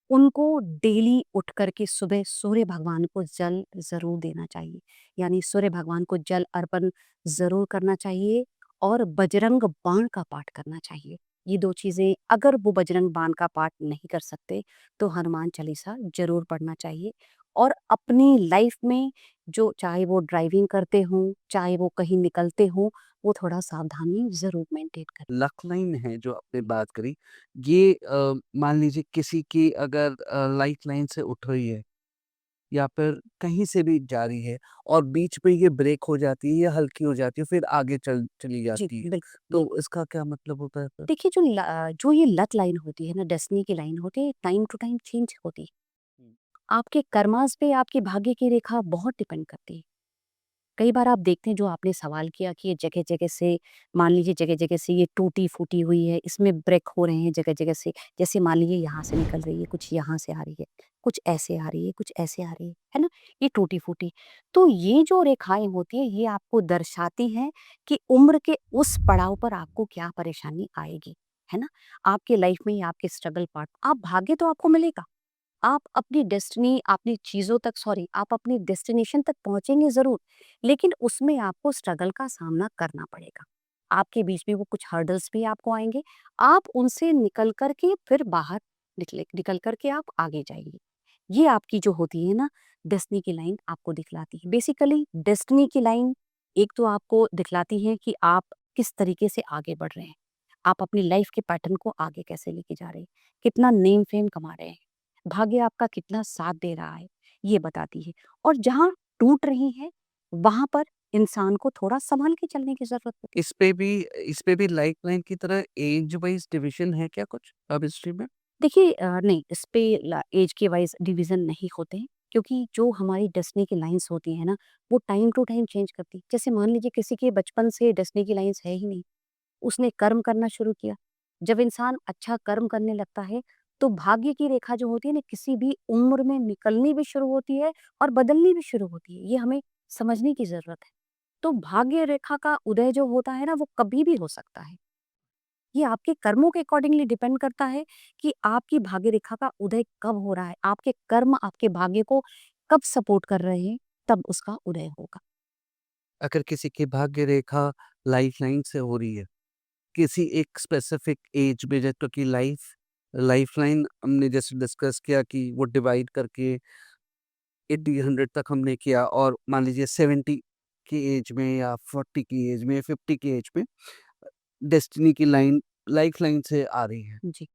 उनको डेली उठ कर के सुबह सूर्य भगवान को जल ज़रूर देना चाहिए। यानी सूर्य भगवान को जल अर्पण ज़रूर करना चाहिए और बजरंग बाण का पाठ करना चाहिए। ये 2 चीज़ें अगर वो बजरंग बाण का पाठ नहीं कर सकते, तो हनुमान चालीसा ज़रूर पढ़ना चाहिए और अपनी लाइफ में जो चाहे वो ड्राइविंग करते हों, चाहे वो कहीं निकलते हों, वो थोड़ा सावधानी ज़रूर मेंटेन करें। लक लाइन है जो आपने बात करी, ये मान लीजिए किसी की अगर लाइफ लाइन से उठ रही है, या फिर कहीं से भी जा रही है, और बीच में ये ब्रेक हो जाती है या हल्की हो जाती है, फिर आगे चली जी, जाती है। बिल्कुल। तो इसका क्या मतलब होता है फिर? देखिए जो ये लत लाइन होती है ना, डेस्टिनी की लाइन होती है, टाइम टू टाइम चेंज होती है। हुँ। आपके कर्मास पे आपके भाग्य की रेखा बहुत डिपेंड करती है। कई बार आप देखते हैं जो आपने सवाल किया कि ये जगह-जगह से मान लीजिए जगह-जगह से ये टूटी-फूटी हुई है, इसमें ब्रेक हो रहे हैं जगह-जगह से। जैसे मान लीजिए यहाँ से निकल रही है, कुछ यहाँ से आ रही है, कुछ ऐसे आ रही है, कुछ ऐसे आ रही है ना? ये टूटी-फूटी। तो ये जो रेखाएँ होती हैं, ये आपको दर्शाती हैं कि उम्र के उस पड़ाव पर आपको क्या परेशानी आएगी, है ना? आपके लाइफ में ये आपके स्ट्रगल पार्ट आप भाग्य तो आपको मिलेगा। आप अपनी डेस्टिनी अपनी चीज़ों तक सॉरी आप अपनी डेस्टिनेशन तक पहुँचेंगे ज़रूर, लेकिन उसमें आपको स्ट्रगल का सामना करना पड़ेगा। आपके बीच में वो कुछ हर्डल्स भी आपको आएँगे, आप उनसे निकल कर के फिर बाहर निकल कर के आप आगे जाइए। ये आपकी जो होती है ना डेस्टिनी की लाइन आपको दिखलाती है। बेसिकली डेस्टिनी की लाइन एक तो आपको दिखलाती है कि आप किस तरीके से आगे बढ़ रहे हैं। आप अपनी लाइफ के पैटर्न को आगे कैसे लेके जा रहे हैं, कितना नेम फेम कमा रहे हैं, भाग्य आपका कितना साथ दे रहा है, ये बताती है। और जहाँ टूट रही है, वहाँ पर इंसान को थोड़ा सँभल के चलने की ज़रूरत होती है। इस पे भी लाइफ़लाइन की तरह एज वाइज़ डिवीज़न है क्या कुछ अब हिस्ट्री में? देखिए नहीं इस पे एज के वाइज डिवीजन नहीं होते हैं क्योंकि जो हमारी डेस्टिनी की लाइंस होती है ना वो टाइम टू टाइम चेंज करती है। जैसे मान लीजिए किसी के बचपन से डेस्टिनी की लाइंस है ही नहीं, उसने कर्म करना शुरू किया। जब इंसान अच्छा कर्म करने लगता है तो भाग्य की रेखा जो होती है ना किसी भी उम्र में निकलनी भी शुरू होती है और बदलनी भी शुरू होती है। ये हमें समझने की जरूरत है। तो भाग्य रेखा का उदय जो होता है ना वो कभी भी हो सकता है। ये आपके कर्मों के अकॉर्डिंगली डिपेंड करता है कि आपकी भाग्य रेखा का उदय कब हो रहा है। आपके कर्म आपके भाग्य को कब सपोर्ट कर रहे हैं, तब उसका उदय होगा। अगर किसी की भाग्य रेखा लाइफ़लाइन से हो रही है, किसी एक स्पेसिफ़िक एज में क्योंकि लाइफ़लाइन हमने जैसे डिस्कस किया कि वो डिवाइड करके 80, 100 तक हमने किया और मान लीजिए 70 की एज में या 40 की एज में, 50 की एज में डेस्टिनी की लाइन लाइफ़लाइन से आ रही है। जी।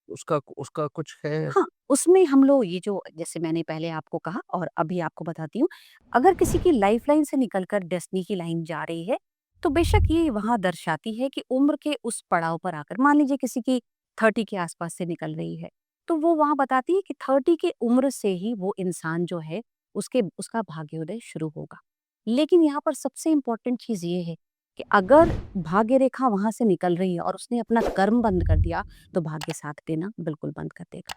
उसका उसका कुछ है? हाँ, उसमें हम लोग ये जो जैसे मैंने पहले आपको कहा और अभी आपको बताती हूँ, अगर किसी की लाइफ़लाइन से निकलकर डेस्टिनी की लाइन जा रही है, तो बेशक ये वहाँ दर्शाती है कि उम्र के उस पड़ाव पर आकर मान लीजिए किसी की 30 के आस-पास से निकल रही है, तो वो वहाँ बताती है कि 30 की उम्र से ही वो इंसान जो है, उसका भाग्योदय शुरू होगा। लेकिन यहाँ पर सबसे इम्पोर्टेंट चीज़ ये है कि अगर भाग्य रेखा वहाँ से निकल रही है और उसने अपना कर्म बंद कर दिया, तो भाग्य साथ देना बिल्कुल बंद कर देगा।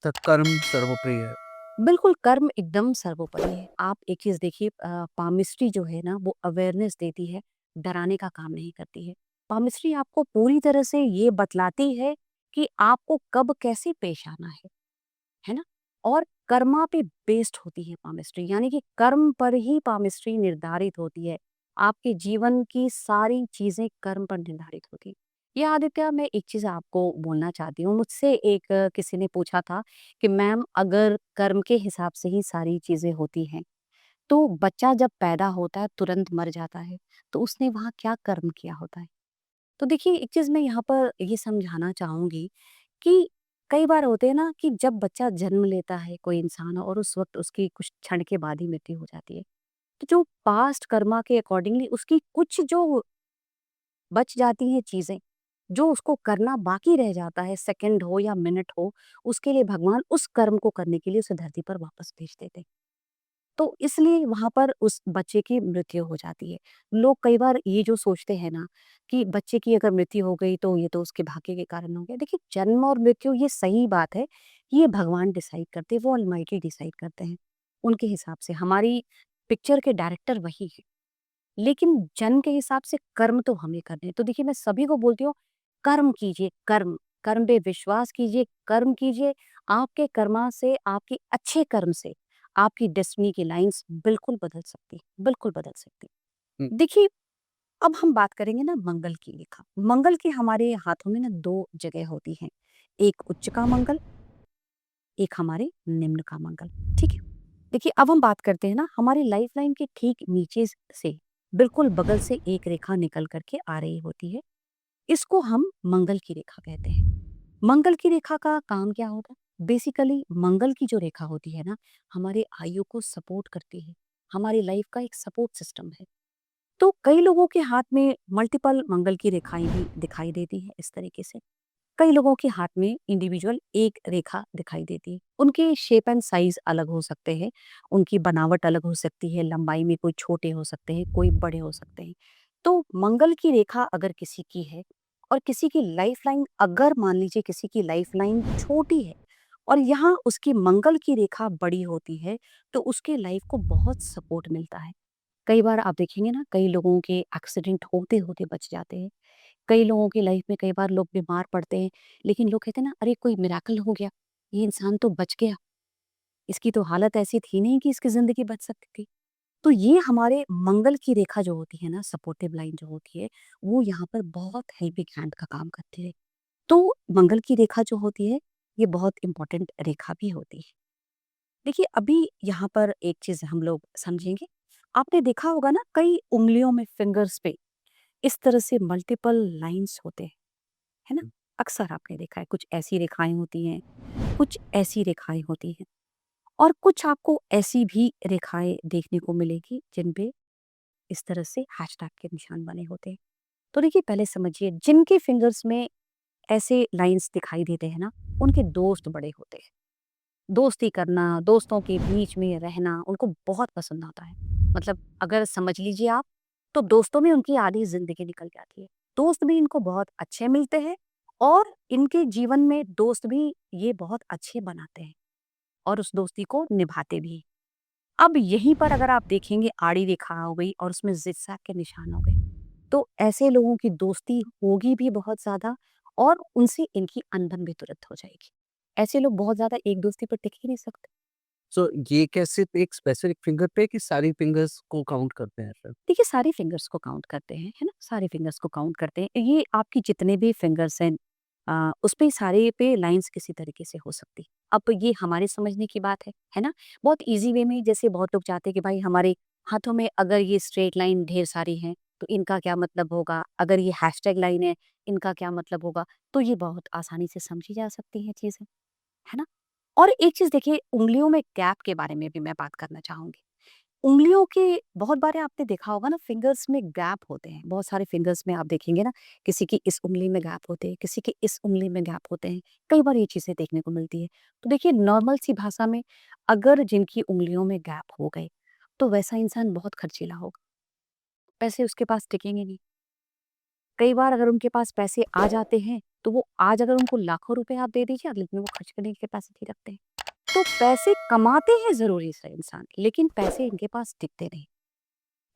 तो कर्म सर्वोपरि है। बिल्कुल, कर्म एकदम सर्वोपरि है। आप एक चीज़ देखिए पामिस्ट्री जो है ना वो अवेयरनेस देती है, डराने का काम नहीं करती है। पामिस्ट्री आपको पूरी तरह से ये बतलाती है कि आपको कब कैसे पेश आना है ना? और कर्मा पे बेस्ड होती है पामिस्ट्री यानी कि कर्म पर ही पामिस्ट्री निर्धारित होती है। आपके जीवन की सारी चीज़ें कर्म पर निर्धारित होती हैं। ये आदित्य मैं एक चीज़ आपको बोलना चाहती हूँ। मुझसे एक किसी ने पूछा था कि मैम अगर कर्म के हिसाब से ही सारी चीज़ें होती हैं, तो बच्चा जब पैदा होता है तुरंत मर जाता है, तो उसने वहाँ क्या कर्म किया होता है? तो देखिए एक चीज़ मैं यहाँ पर ये समझाना चाहूँगी कि कई बार होते हैं ना कि जब बच्चा जन्म लेता है कोई इंसान और उस वक़्त उसकी कुछ क्षण के बाद ही मृत्यु हो जाती है। तो जो पास्ट कर्मा के अकॉर्डिंगली उसकी कुछ जो बच जाती हैं चीज़ें, जो उसको करना बाकी रह जाता है सेकंड हो या मिनट हो, उसके लिए भगवान उस कर्म को करने के लिए उसे धरती पर वापस भेज देते हैं। तो इसलिए वहाँ पर उस बच्चे की मृत्यु हो जाती है। लोग कई बार ये जो सोचते हैं ना कि बच्चे की अगर मृत्यु हो गई तो ये तो उसके भाग्य के कारण हो गया। देखिए जन्म और मृत्यु ये सही बात है, ये भगवान डिसाइड करते हैं, वो ऑलमाइटी डिसाइड करते हैं। उनके हिसाब से हमारी पिक्चर के डायरेक्टर वही हैं। लेकिन जन्म के हिसाब से कर्म तो हमें करने हैं। तो देखिए मैं सभी को बोलती हूँ कर्म कीजिए, कर्म, कर्म पे विश्वास कीजिए, कर्म कीजिए। आपके कर्मा से, आपके अच्छे कर्म से आपकी डेस्टिनी की लाइन्स बिल्कुल बदल सकती, बिल्कुल बदल सकती। हुँ, देखिए, अब हम बात करेंगे ना मंगल की रेखा। मंगल के हमारे हाथों में ना 2 जगह होती हैं, एक उच्च का मंगल, एक हमारे निम्न का मंगल, ठीक है? देखिए, अब हम बात करते हैं ना हमारी लाइफ़लाइन के ठीक नीचे से बिल्कुल बगल से एक रेखा निकल कर के आ रही होती है। इसको हम मंगल की रेखा कहते हैं। मंगल की रेखा का काम क्या होता है? बेसिकली मंगल की जो रेखा होती है ना, हमारे आयु को सपोर्ट करती है। हमारी लाइफ का एक सपोर्ट सिस्टम है। तो कई लोगों के हाथ में मल्टीपल मंगल की रेखाएँ भी दिखाई देती हैं इस तरीके से। कई लोगों के हाथ में इंडिविजुअल एक रेखा दिखाई देती है। उनके शेप एंड साइज़ अलग हो सकते हैं, उनकी बनावट अलग हो सकती है, लंबाई में कोई छोटे हो सकते हैं, कोई बड़े हो सकते हैं। तो मंगल की रेखा अगर किसी की है और किसी की लाइफ़लाइन अगर मान लीजिए किसी की लाइफ़लाइन छोटी है और यहाँ उसकी मंगल की रेखा बड़ी होती है, तो उसके लाइफ़ को बहुत सपोर्ट मिलता है। कई बार आप देखेंगे ना कई लोगों के एक्सीडेंट होते-होते बच जाते हैं। कई लोगों की लाइफ में कई बार लोग बीमार पड़ते हैं, लेकिन लोग कहते हैं ना अरे कोई मिरेकल हो गया। ये इंसान तो बच गया, इसकी तो हालत ऐसी थी नहीं कि इसकी ज़िंदगी बच सकती थी। तो ये हमारे मंगल की रेखा जो होती है ना, सपोर्टिव लाइन जो होती है, वो यहाँ पर बहुत हेल्पिंग हैंड का काम करती है। तो मंगल की रेखा जो होती है, ये बहुत इम्पोर्टेंट रेखा भी होती है। देखिए, अभी यहाँ पर एक चीज़ हम लोग समझेंगे। आपने देखा होगा ना, कई उँगलियों में, फिंगर्स पे इस तरह से मल्टीपल लाइन्स होते हैं, है ना? अक्सर आपने देखा है, कुछ ऐसी रेखाएँ होती हैं, कुछ ऐसी रेखाएँ होती हैं और कुछ आपको ऐसी भी रेखाएँ देखने को मिलेगी जिन पे इस तरह से हैशटैग के निशान बने होते हैं। तो देखिए, पहले समझिए, जिनके फिंगर्स में ऐसे लाइन्स दिखाई देते हैं ना, उनके दोस्त बड़े होते हैं। दोस्ती करना, दोस्तों के बीच में रहना उनको बहुत पसंद आता है। मतलब अगर समझ लीजिए आप, तो दोस्तों में उनकी आधी ज़िंदगी निकल जाती है। दोस्त भी इनको बहुत अच्छे मिलते हैं और इनके जीवन में दोस्त भी ये बहुत अच्छे बनाते हैं और उस दोस्ती को निभाते भी हैं। अब यहीं पर अगर आप देखेंगे, आड़ी रेखा हो गई और उसमें ज़िगज़ैग के निशान हो गए, तो ऐसे लोगों की दोस्ती होगी भी बहुत ज़्यादा और उनसे इनकी अनबन भी तुरंत हो जाएगी। ऐसे लोग बहुत ज़्यादा एक दोस्ती पर टिक ही नहीं सकते। सो ये कैसे एक स्पेसिफिक फिंगर पे कि सारी फिंगर्स को काउंट करते हैं फिर? देखिए, सारे फिंगर्स को काउंट करते हैं, है ना? सारे फिंगर्स को काउंट करते हैं। ये आपकी जितने भी फिंगर्स हैं, उसपे सारे पे लाइन्स किसी तरीके से हो सकती है। अब ये हमारे समझने की बात है ना? बहुत ईज़ी वे में, जैसे बहुत लोग चाहते हैं कि भाई हमारे हाथों में अगर ये स्ट्रेट लाइन ढेर सारी हैं, तो इनका क्या मतलब होगा? अगर ये हैशटैग लाइन है, इनका क्या मतलब होगा? तो ये बहुत आसानी से समझी जा सकती हैं चीज़ें, है ना? और एक चीज़ देखिए, उँगलियों में गैप के बारे में भी मैं बात करना चाहूँगी। उँगलियों के बहुत बार आपने देखा होगा ना, फिंगर्स में गैप होते हैं। बहुत सारे फिंगर्स में आप देखेंगे ना, किसी की इस उँगली में गैप होते हैं, किसी की इस उँगली में गैप होते हैं। कई बार ये चीज़ें देखने को मिलती है। तो देखिए, नॉर्मल सी भाषा में, अगर जिनकी उँगलियों में गैप हो गए, तो वैसा इंसान बहुत खर्चीला होगा। पैसे उसके पास टिकेंगे नहीं। कई बार अगर उनके पास पैसे आ जाते हैं, तो वो आज अगर उनको लाखों रुपए आप दे दीजिए, अगले दिन वो खर्च करने की कैपेसिटी रखते हैं। तो पैसे कमाते हैं ज़रूरी से इंसान, लेकिन पैसे इनके पास टिकते नहीं।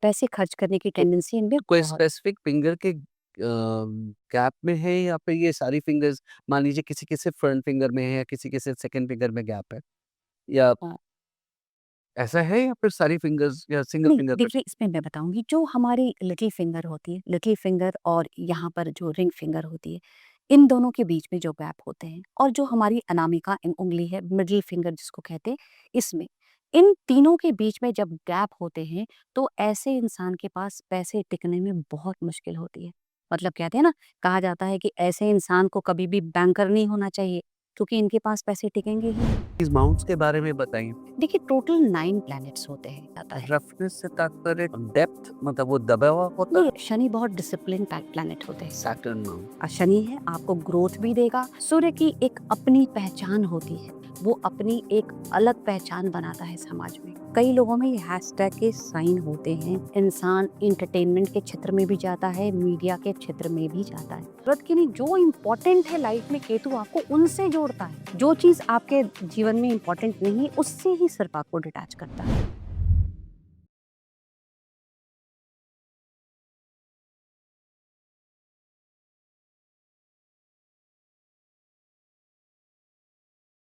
पैसे खर्च करने की तो टेंडेंसी इनमें कोई बहुत। स्पेसिफिक फिंगर के गैप में है या फिर ये सारी फिंगर्स, मान लीजिए किसी के सिर्फ फ्रंट फिंगर में है या किसी के सिर्फ सेकंड फिंगर में गैप है, या हाँ। ऐसा है या फिर सारी फिंगर्स या सिंगल नहीं, फिंगर पे? देखिए, इसमें मैं बताऊँगी, जो हमारी लिटिल फिंगर होती है, लिटिल फिंगर और यहाँ पर जो रिंग फिंगर होती है, इन दोनों के बीच में जो गैप होते हैं और जो हमारी अनामिका उँगली है, मिडल फिंगर जिसको कहते हैं, इसमें, इन तीनों के बीच में जब गैप होते हैं, तो ऐसे इंसान के पास पैसे टिकने में बहुत मुश्किल होती है। मतलब कहते हैं ना, कहा जाता है कि ऐसे इंसान को कभी भी बैंकर नहीं होना चाहिए, क्योंकि इनके पास पैसे टिकेंगे ही नहीं। इस माउंट्स के बारे में बताइए। देखिए, टोटल 9 प्लैनेट्स होते हैं, आता है। रफनेस से तात्पर्य डेप्थ, मतलब वो दबा हुआ होता नहीं, है? शनि बहुत डिसिप्लिन प्लैनेट होते हैं। Saturn mount. शनि है, आपको ग्रोथ भी देगा। सूर्य की एक अपनी पहचान होती है, वो अपनी एक अलग पहचान बनाता है समाज में। कई लोगों में ये हैशटैग के साइन होते हैं। इंसान एंटरटेनमेंट के क्षेत्र में भी जाता है, मीडिया के क्षेत्र में भी जाता है। जरूरत की नहीं, जो इम्पोर्टेंट है लाइफ में, केतु आपको उनसे जोड़ता है। जो चीज़ आपके जीवन में इम्पोर्टेंट नहीं है, उससे ही सिर्फ आपको डिटैच करता है।